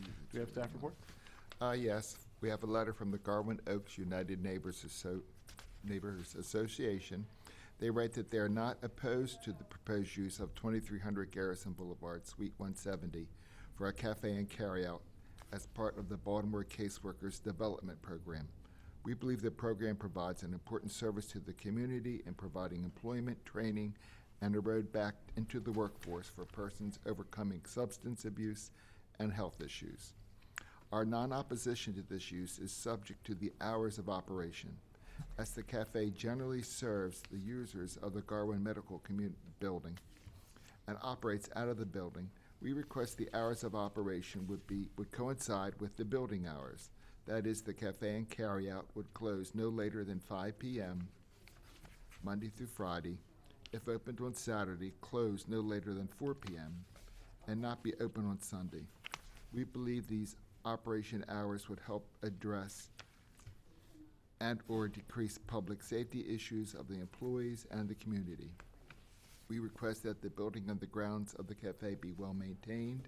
Do we have staff report? Yes, we have a letter from the Garwin Oaks United Neighbors Association. They write that they are not opposed to the proposed use of 2300 Garrison Boulevard, Suite 170, for a cafe and carryout as part of the Baltimore Caseworkers Development Program. We believe the program provides an important service to the community in providing employment, training, and a road back into the workforce for persons overcoming substance abuse and health issues. Our non-opposition to this use is subject to the hours of operation, as the cafe generally serves the users of the Garwin Medical Building and operates out of the building. We request the hours of operation would coincide with the building hours. That is, the cafe and carryout would close no later than 5 p.m. Monday through Friday. If opened on Saturday, close no later than 4 p.m. and not be open on Sunday. We believe these operation hours would help address and/or decrease public safety issues of the employees and the community. We request that the building and the grounds of the cafe be well maintained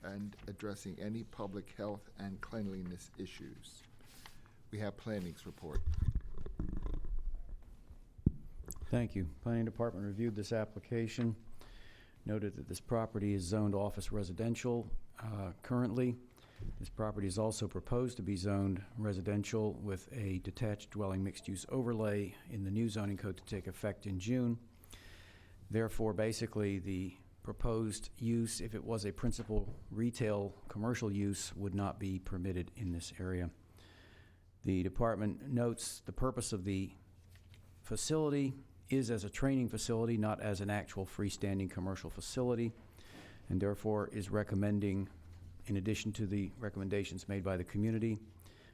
and addressing any public health and cleanliness issues. We have planning's report. Thank you. Planning Department reviewed this application, noted that this property is zoned office residential currently. This property is also proposed to be zoned residential with a detached dwelling mixed-use overlay in the new zoning code to take effect in June. Therefore, basically, the proposed use, if it was a principal retail commercial use, would not be permitted in this area. The department notes the purpose of the facility is as a training facility, not as an actual freestanding commercial facility, and therefore is recommending, in addition to the recommendations made by the community,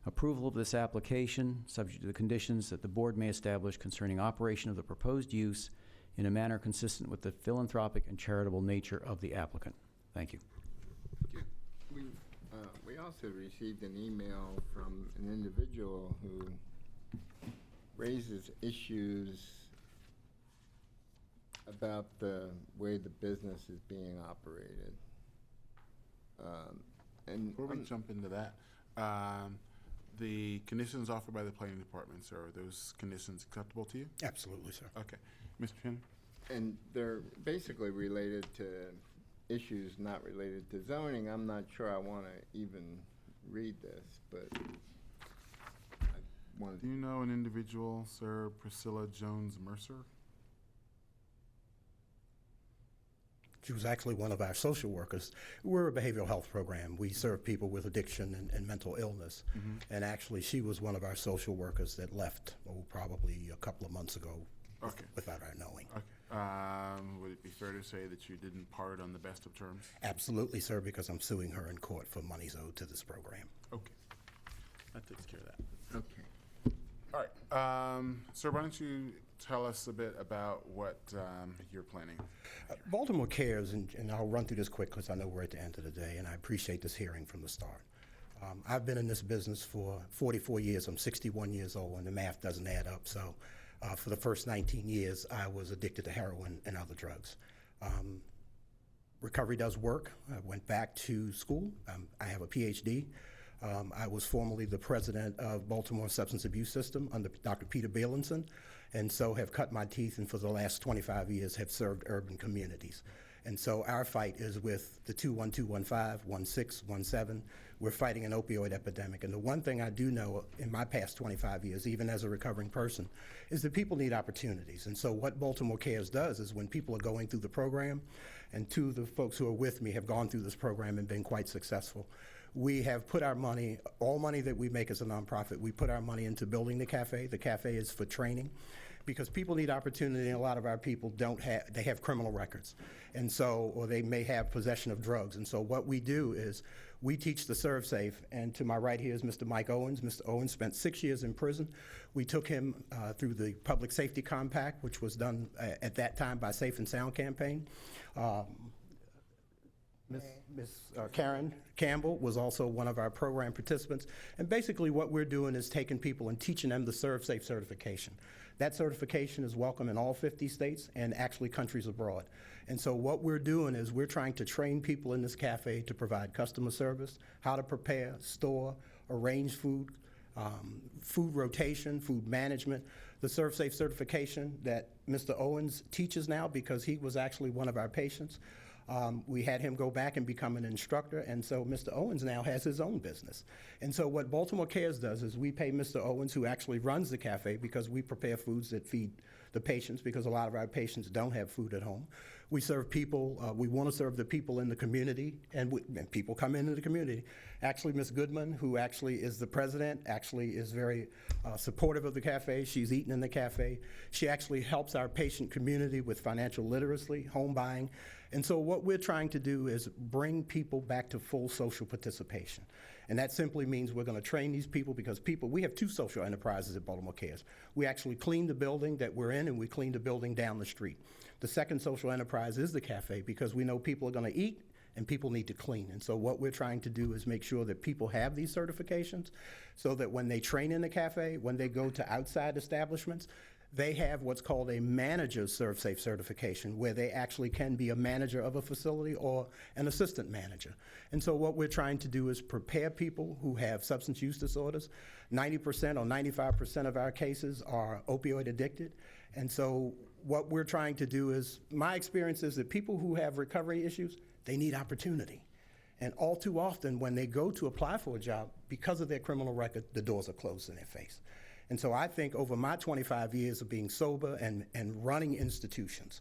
approval of this application, subject to the conditions that the board may establish concerning operation of the proposed use in a manner consistent with the philanthropic and charitable nature of the applicant. Thank you. We also received an email from an individual who raises issues about the way the business is being operated. Before we jump into that, the conditions offered by the planning department, sir, are those conditions acceptable to you? Absolutely, sir. Okay. Mr. Chin? And they're basically related to issues not related to zoning. I'm not sure I want to even read this, but I wanted Do you know an individual, sir, Priscilla Jones Mercer? She was actually one of our social workers. We're a behavioral health program. We serve people with addiction and mental illness. And actually, she was one of our social workers that left, probably a couple of months ago, without our knowing. Okay. Would it be fair to say that you didn't part on the best of terms? Absolutely, sir, because I'm suing her in court for monies owed to this program. Okay. That takes care of that. Okay. All right. Sir, why don't you tell us a bit about what you're planning? Baltimore Cares, and I'll run through this quick because I know we're at the end of the day, and I appreciate this hearing from the start. I've been in this business for 44 years. I'm 61 years old, and the math doesn't add up. So for the first 19 years, I was addicted to heroin and other drugs. Recovery does work. I went back to school. I have a PhD. I was formerly the president of Baltimore Substance Abuse System under Dr. Peter Bailenson, and so have cut my teeth, and for the last 25 years have served urban communities. And so our fight is with the 21215, 16, 17. We're fighting an opioid epidemic. And the one thing I do know in my past 25 years, even as a recovering person, is that people need opportunities. And so what Baltimore Cares does is when people are going through the program, and two of the folks who are with me have gone through this program and been quite successful, we have put our money, all money that we make as a nonprofit, we put our money into building the cafe. The cafe is for training because people need opportunity, and a lot of our people they have criminal records. And so, or they may have possession of drugs. And so what we do is we teach the Serve Safe, and to my right here is Mr. Mike Owens. Mr. Owens spent 6 years in prison. We took him through the Public Safety Compact, which was done at that time by Safe and Sound campaign. Ms. Karen Campbell was also one of our program participants. And basically what we're doing is taking people and teaching them the Serve Safe certification. That certification is welcome in all 50 states and actually countries abroad. And so what we're doing is we're trying to train people in this cafe to provide customer service, how to prepare, store, arrange food, food rotation, food management. The Serve Safe certification that Mr. Owens teaches now, because he was actually one of our patients, We had him go back and become an instructor, and so Mr. Owens now has his own business. And so what Baltimore Cares does is we pay Mr. Owens, who actually runs the cafe, because we prepare foods that feed the patients, because a lot of our patients don't have food at home. We serve people, we want to serve the people in the community, and people come into the community. Actually, Ms. Goodman, who actually is the president, actually is very supportive of the cafe. She's eaten in the cafe. She actually helps our patient community with financial literacy, home buying. And so what we're trying to do is bring people back to full social participation. And that simply means we're going to train these people, because we have 2 social enterprises at Baltimore Cares. We actually clean the building that we're in, and we clean the building down the street. The second social enterprise is the cafe, because we know people are going to eat and people need to clean. And so what we're trying to do is make sure that people have these certifications, so that when they train in the cafe, when they go to outside establishments, they have what's called a manager's ServSafe certification, where they actually can be a manager of a facility or an assistant manager. And so what we're trying to do is prepare people who have substance use disorders. 90% or 95% of our cases are opioid addicted. And so what we're trying to do is, my experience is that people who have recovery issues, they need opportunity. And all too often, when they go to apply for a job, because of their criminal record, the doors are closed in their face. And so I think over my 25 years of being sober and running institutions,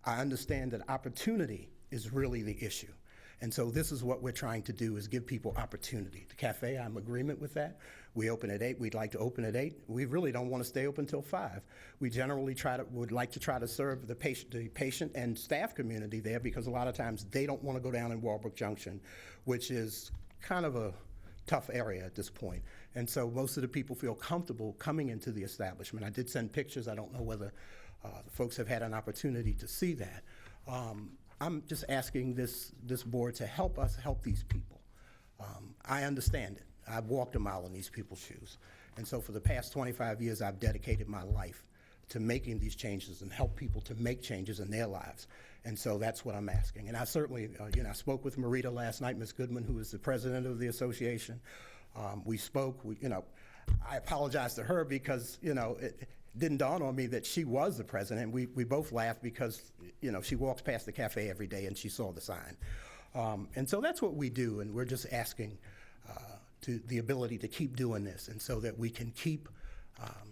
I understand that opportunity is really the issue. And so this is what we're trying to do, is give people opportunity. The cafe, I'm in agreement with that. We open at 8. We'd like to open at 8. We really don't want to stay open till 5. We generally would like to try to serve the patient and staff community there, because a lot of times they don't want to go down in Walbrook Junction, which is kind of a tough area at this point. And so most of the people feel comfortable coming into the establishment. I did send pictures. I don't know whether the folks have had an opportunity to see that. I'm just asking this board to help us help these people. I understand it. I've walked a mile in these people's shoes. And so for the past 25 years, I've dedicated my life to making these changes and help people to make changes in their lives. And so that's what I'm asking. And I certainly, I spoke with Marita last night, Ms. Goodman, who is the president of the association. We spoke, I apologize to her, because, it didn't dawn on me that she was the president. We both laughed because, she walks past the cafe every day and she saw the sign. And so that's what we do, and we're just asking to the ability to keep doing this, and so that we can keep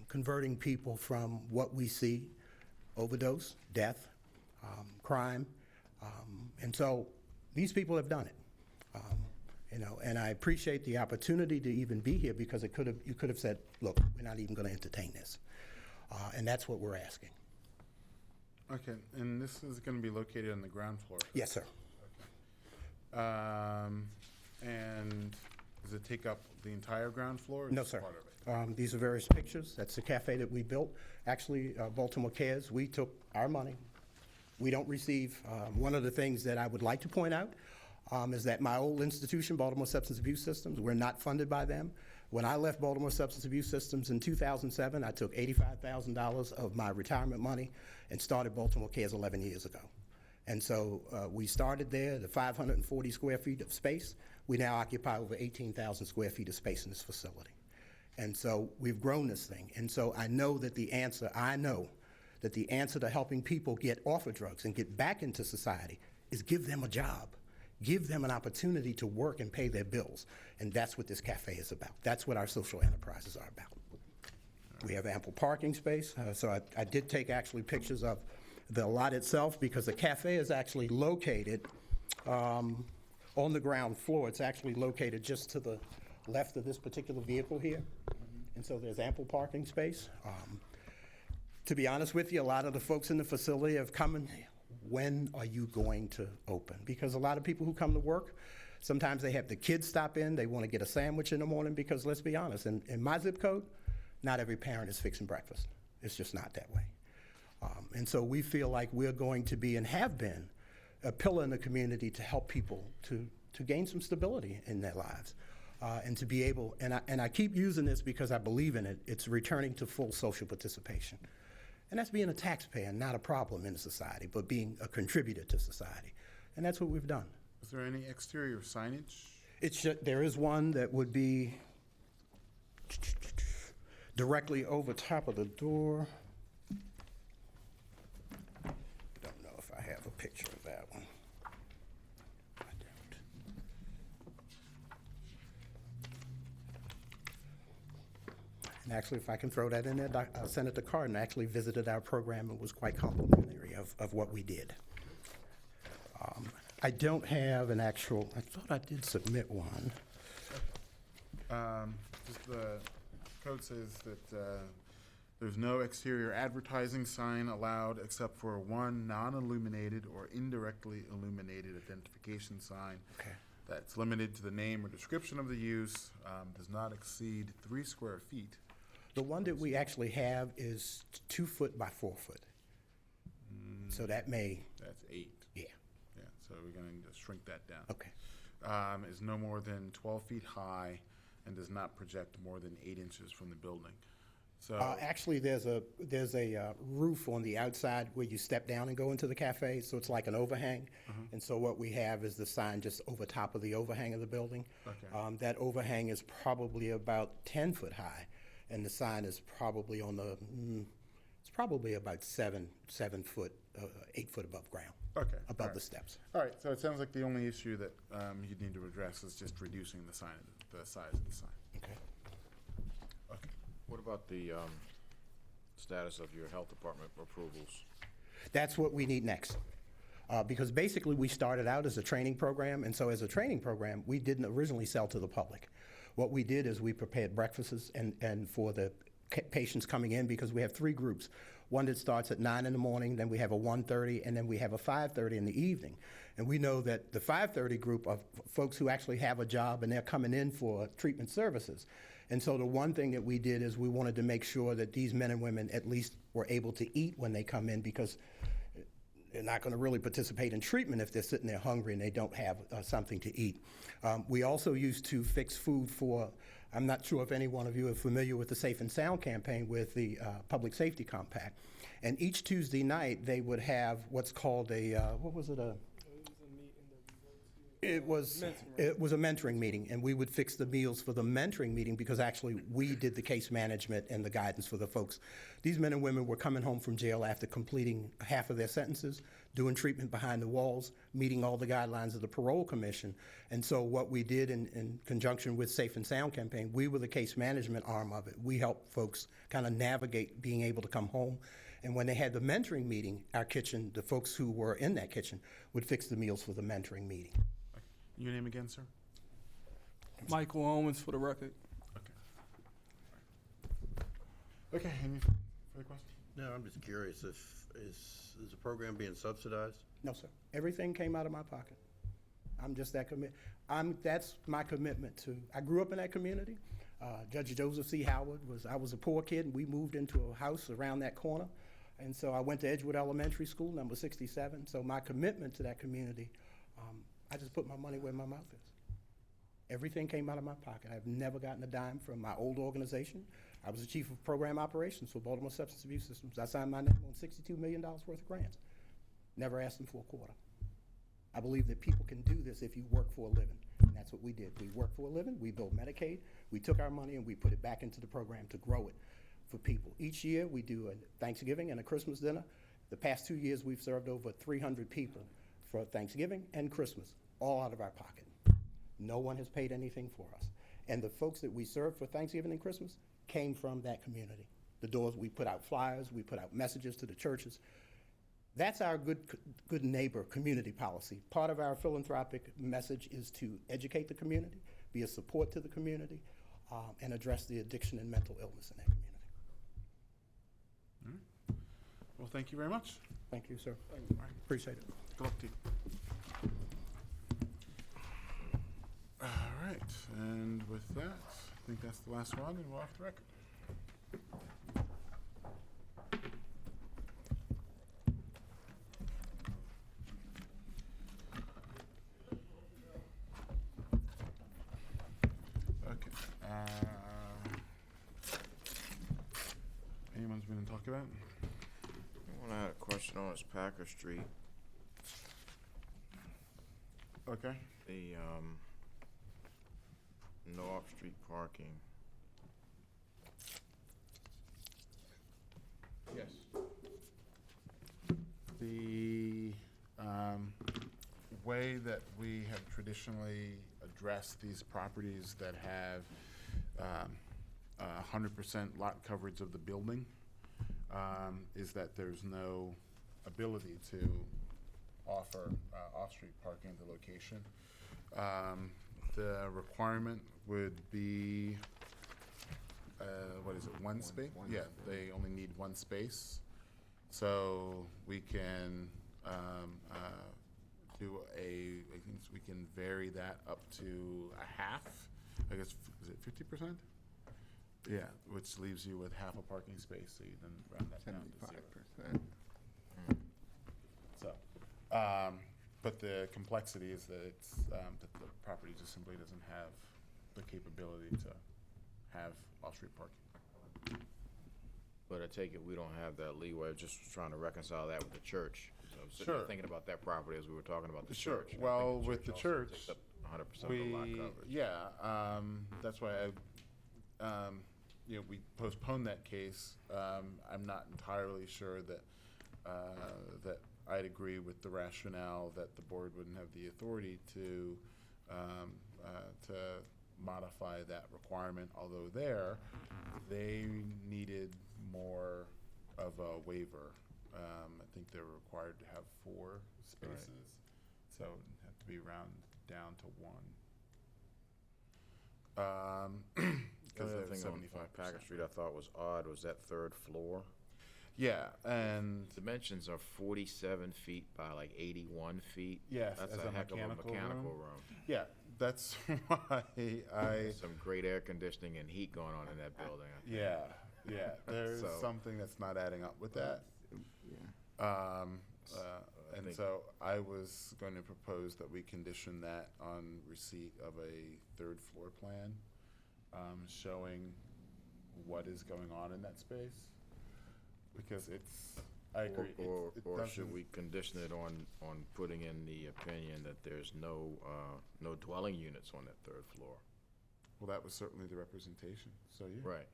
converting people from what we see, overdose, death, crime. And so these people have done it. And I appreciate the opportunity to even be here, because you could have said, look, we're not even going to entertain this. And that's what we're asking. Okay, and this is going to be located on the ground floor? Yes, sir. And does it take up the entire ground floor? Or No, just sir. part of it? These are various pictures. That's the cafe that we built. Actually, Baltimore Cares, we took our money. We don't receive, one of the things that I would like to point out is that my old institution, Baltimore Substance Abuse Systems, we're not funded by them. When I left Baltimore Substance Abuse Systems in 2007, I took $85,000 of my retirement money and started Baltimore Cares 11 years ago. And so we started there, the 540 square feet of space. We now occupy over 18,000 square feet of space in this facility. And so we've grown this thing. And so I know that the answer to helping people get off of drugs and get back into society is give them a job. Give them an opportunity to work and pay their bills. And that's what this cafe is about. That's what our social enterprises are about. We have ample parking space. So I did take actually pictures of the lot itself, because the cafe is actually located on the ground floor. It's actually located just to the left of this particular vehicle here. And so there's ample parking space. To be honest with you, a lot of the folks in the facility have come and, when are you going to open? Because a lot of people who come to work, sometimes they have the kids stop in, they want to get a sandwich in the morning, because let's be honest, in my zip code, not every parent is fixing breakfast. It's just not that way. And so we feel like we're going to be, and have been, a pillar in the community to help people to gain some stability in their lives. And to be able, and I keep using this because I believe in it, it's returning to full social participation. And that's being a taxpayer, not a problem in society, but being a contributor to society. And that's what we've done. Is there any exterior signage? There is one that would be directly over top of the door. I don't know if I have a picture of that one. Actually, if I can throw that in there, Senator Cardin actually visited our program and was quite complimentary of what we did. I don't have an actual, I thought I did submit one. Just the code says that there's no exterior advertising sign allowed except for one non-illuminated or indirectly illuminated identification sign. Okay. That's limited to the name or description of the use, does not exceed 3 square feet. The one that we actually have is 2 foot by 4 foot. So that may, That's 8. yeah, Yeah, so we're going to shrink that down. okay. Is no more than 12 feet high and does not project more than 8 inches from the building. So, Actually, there's a roof on the outside where you step down and go into the cafe, so it's like an overhang. And so what we have is the sign just over top of the overhang of the building. Okay. That overhang is probably about 10 foot high, and the sign is probably on the, it's probably about 7 foot, 8 foot above ground. Okay. Above all the right. steps. All right, so it sounds like the only issue that you'd need to address is just reducing the sign, the size of the sign. Okay. Okay. What about the status of your health department approvals? That's what we need next. Because basically, we started out as a training program, and so as a training program, we didn't originally sell to the public. What we did is we prepared breakfasts and for the patients coming in, because we have 3 groups. One that starts at 9 in the morning, then we have a 1:30, and then we have a 5:30 in the evening. And we know that the 5:30 group of folks who actually have a job and they're coming in for treatment services. And so the one thing that we did is we wanted to make sure that these men and women at least were able to eat when they come in, because they're not going to really participate in treatment if they're sitting there hungry and they don't have something to eat. We also used to fix food for, I'm not sure if any one of you are familiar with the Safe and Sound campaign with the Public Safety Compact. And each Tuesday night, they would have what's called a, what was it, It was a mentoring meeting, and we would fix the meals for the mentoring meeting because actually we did the case management and the guidance for the folks. These men and women were coming home from jail after completing half of their sentences, doing treatment behind the walls, meeting all the guidelines of the parole commission. And so what we did in conjunction with Safe and Sound campaign, we were the case management arm of it. We helped folks kind of navigate being able to come home. And when they had the mentoring meeting, our kitchen, the folks who were in that kitchen would fix the meals for the mentoring meeting. Your name again, sir? Michael Owens, for the record. Okay, any further questions? No, I'm just curious if, is the program being subsidized? No, sir. Everything came out of my pocket. I'm just that committed. That's my commitment to, I grew up in that community. Judge Joseph C. Howard I was a poor kid, and we moved into a house around that corner. And so I went to Edgewood Elementary School, number 67. So my commitment to that community, I just put my money where my mouth is. Everything came out of my pocket. I've never gotten a dime from my old organization. I was the chief of program operations for Baltimore Substance Abuse Systems. I signed my name on $62 million worth of grants. Never asked them for a quarter. I believe that people can do this if you work for a living. And that's what we did. We worked for a living. We built Medicaid. We took our money and we put it back into the program to grow it for people. Each year we do a Thanksgiving and a Christmas dinner. The past 2 years we've served over 300 people for Thanksgiving and Christmas, all out of our pocket. No one has paid anything for us. And the folks that we served for Thanksgiving and Christmas came from that community. The doors, we put out flyers, we put out messages to the churches. That's our good neighbor community policy. Part of our philanthropic message is to educate the community, be a support to the community, and address the addiction and mental illness in that community. All right. Well, thank you very much. Thank you, sir. All right. Appreciate it. Good luck to you. All right, and with that, I think that's the last one, and we're off the record. Okay. Anyone's been to talk about? I had a question on this Packer Street. Okay. The no off-street parking. Yes. The way that we have traditionally addressed these properties that have 100% lot coverage of the building, is that there's no ability to offer off-street parking at the location. The requirement would be, what is it, one space? Yeah, they only need one space. So we can I think we can vary that up to a half. I guess, is it 50%? Yeah, which leaves you with half a parking space, so you then round that down to 0. 75%. So, but the complexity is that it's, that the property just simply doesn't have the capability to have off-street parking. But I take it we don't have that leeway, just trying to reconcile that with the church. So I was sitting there Sure. thinking about that property as we were talking about the Sure. church. And I think Well, with the also church, takes up 100% of the lot coverage. yeah, that's why we postponed that case. I'm not entirely sure that, that I'd agree with the rationale that the board wouldn't have the authority to modify that requirement, although they needed more of a waiver. I think they were required to have 4 spaces, so it would have to be rounded down to 1. The other Because thing on Packard Street I thought was odd was that 3rd floor. Yeah, and Dimensions are 47 feet by like 81 feet. yes, That's as a heck of a mechanical room. Yeah, that's why I. Some great air conditioning and heat going on in that building. I think. Yeah, there's So- something that's not adding up with that. Yeah. And think- so I was going to propose that we condition that on receipt of a 3rd floor plan, showing what is going on in that space. Because I agree. Or should doesn't- we condition it on putting in the opinion that there's no dwelling units on that 3rd floor? Well, that was certainly the representation, so yeah. Right.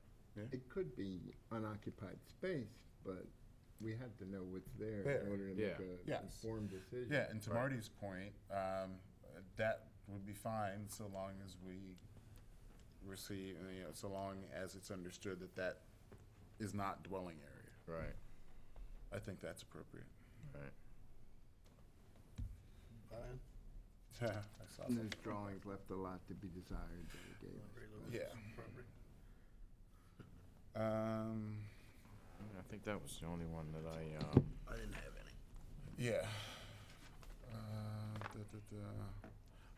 It could be unoccupied space, but we had to know what's there There. in order to Yeah. make an Yes. informed decision. Yeah, and to Right. Marty's point, that would be fine so long as we receive, so long as it's understood that that is not dwelling area. Right. I think that's appropriate. Right. Brian? Yeah, I saw And that. those drawings left a lot to be desired that we gave us. Yeah. I think that was the only one that I didn't have any. Yeah.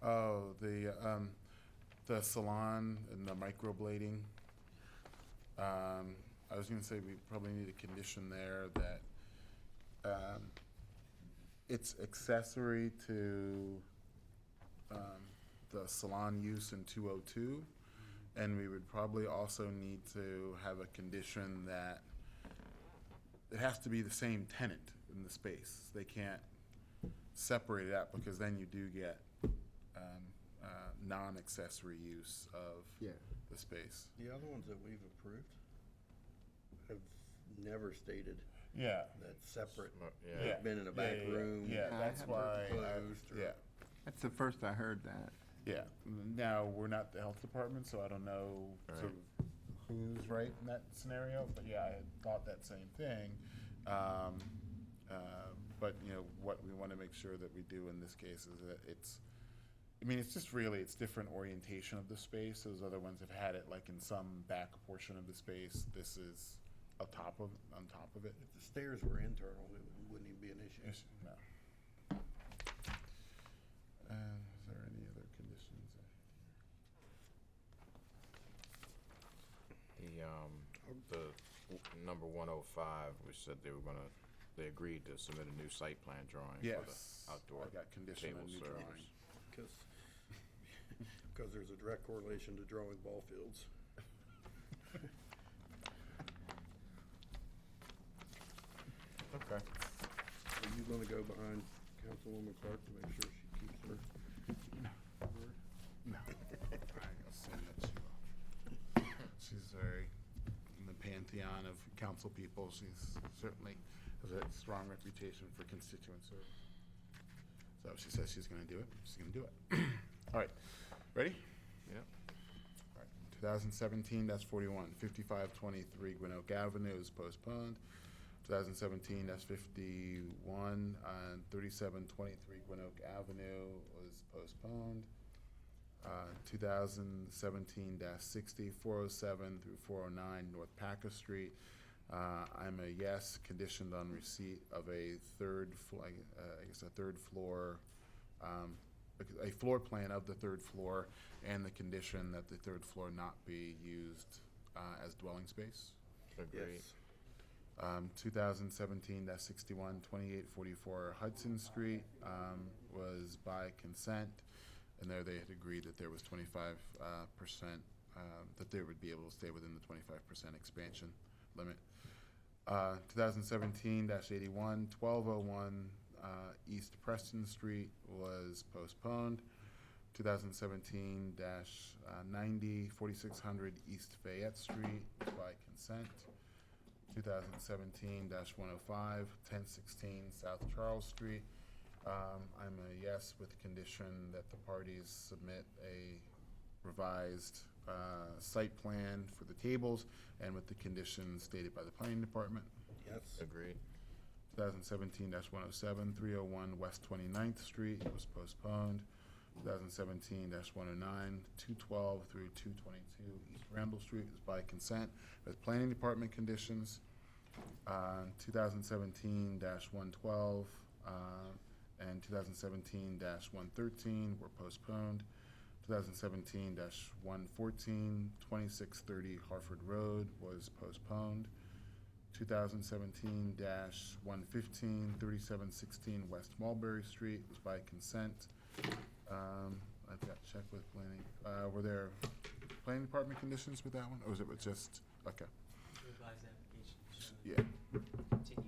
Oh, the salon and the microblading. I was gonna say we probably need a condition there that, it's accessory to, the salon use in 202. And we would probably also need to have a condition that it has to be the same tenant in the space. They can't separate it out, because then you do get non-accessory use of Yeah. the space. The other ones that we've approved have never stated Yeah. that separate, yeah. been in a back room. Yeah, I that's haven't why, closed or- yeah, That's the first I heard that. yeah. Now, we're not the health department, so I don't know sort of who's right in that scenario, but yeah, I had thought that same thing. But, what we want to make sure that we do in this case is that it's just really, it's different orientation of the space. Those other ones have had it like in some back portion of the space. This is on top of it. If the stairs were internal, it wouldn't even be an issue. No. Is there any other conditions? The number 105, which said they agreed to submit a new site plan drawing for Yes, the outdoor I got condition table on new service. drawing. Because there's a direct correlation to drawing ball fields. Okay. Are you gonna go behind Councilwoman Clark to make sure she keeps her word? No. I'll send that to you. She's very, in the pantheon of council people, she's certainly has a strong reputation for constituent service. So if she says she's gonna do it, she's gonna do it. All right, ready? Yeah. All right, to 2017-41, 5523 Gwinoak Avenue is postponed. 2017-51, 3723 Gwinoak Avenue was postponed. 2017-60, 407 through 409 North Packer Street. I'm a yes, conditioned on receipt of a third floor, a floor plan of the third floor, and the condition that the third floor not be used as dwelling space. Agreed. 2017-61, 2844 Hudson Street was by consent, and there they had agreed that there was 25%, that they would be able to stay within the 25% expansion limit. 2017-81, 1201 East Preston Street was postponed. 2017-90, 4600 East Fayette Street by consent. 2017-105, 1016 South Charles Street. I'm a yes with the condition that the parties submit a revised site plan for the tables and with the conditions stated by the planning department. Yes. Agreed. 2017-107, 301 West 29th Street was postponed. 2017-109, 212 through 222 East Randall Street is by consent with planning department conditions. 2017-112 and 2017-113 were postponed. 2017-114, 2630 Harford Road was postponed. 2017-115, 3716 West Mulberry Street was by consent. I've got to check with planning. Were there planning department conditions with that one, or was it just, okay. Yeah.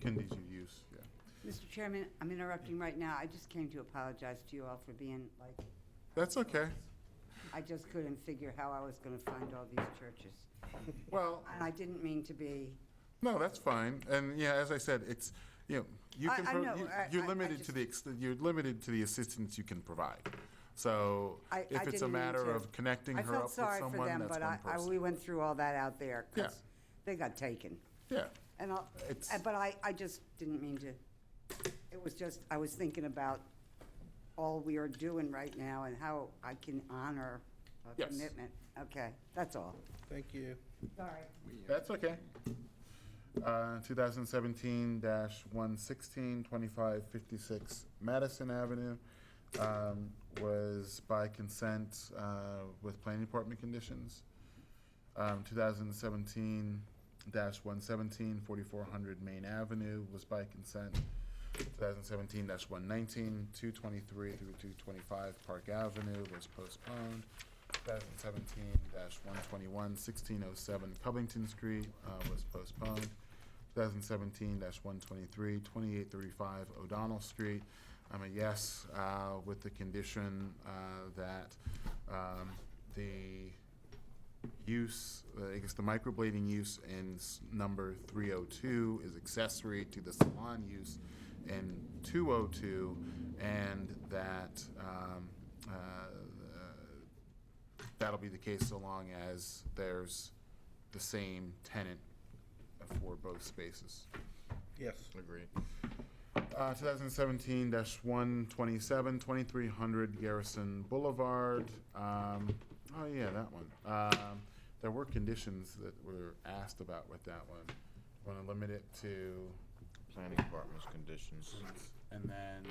Conditional use, yeah. Mr. Chairman, I'm interrupting right now. I just came to apologize to you all for being like, That's okay. I just couldn't figure how I was going to find all these churches. Well, And I didn't mean to be, no, that's fine. And yeah, as I said, it's, you can, I know, you're I limited just- to the, you're limited to the assistance you can provide. So I if it's a didn't mean matter to. of connecting I her up felt with sorry for someone, them, that's but one person. we went through all that out there Yeah. because they got taken. Yeah. And but I just didn't mean to, it was just, I was thinking about all we are doing right now and how I can honor a Yes. commitment. Okay, that's all. Thank you. Sorry. That's okay. 2017-116, 2556 Madison Avenue was by consent with planning department conditions. 2017-117, 4400 Main Avenue was by consent. 2017-119, 223 through 225 Park Avenue was postponed. 2017-121, 1607 Covington Street was postponed. 2017-123, 2835 O'Donnell Street. I'm a yes with the condition that the use, I guess the microblading use in number 302 is accessory to the salon use in 202, and that that'll be the case so long as there's the same tenant for both spaces. Yes. Agreed. 2017-127, 2300 Garrison Boulevard. Oh yeah, that one. There were conditions that were asked about with that one. Want to limit it to, Planning department's conditions. and then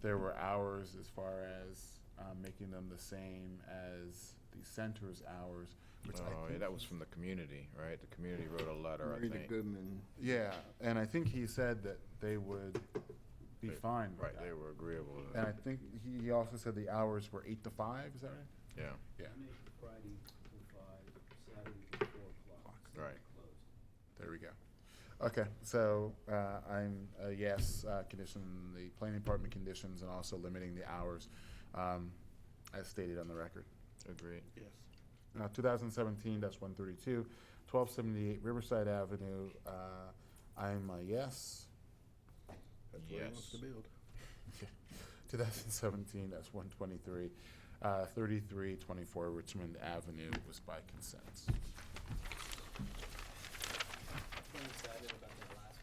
there were hours as far as making them the same as the center's hours, which I Oh, yeah, think that was from the community, right? The community wrote a letter, I Rita think. Goodman. Yeah, and I think he said that they would be fine with Right, that. they were agreeable to And I that. think he also said the hours were 8 to 5, is that right? Yeah, Yeah, Friday till 5, Saturday till 4 o'clock. right. there we go. Okay, so I'm a yes, condition the planning department conditions and also limiting the hours as stated on the record. Agreed. Yes. 2017-132, 1278 Riverside Avenue, I'm a yes. That's what he wants Yes. to build. 2017-123, 3324 Richmond Avenue was by consent. Excited about that last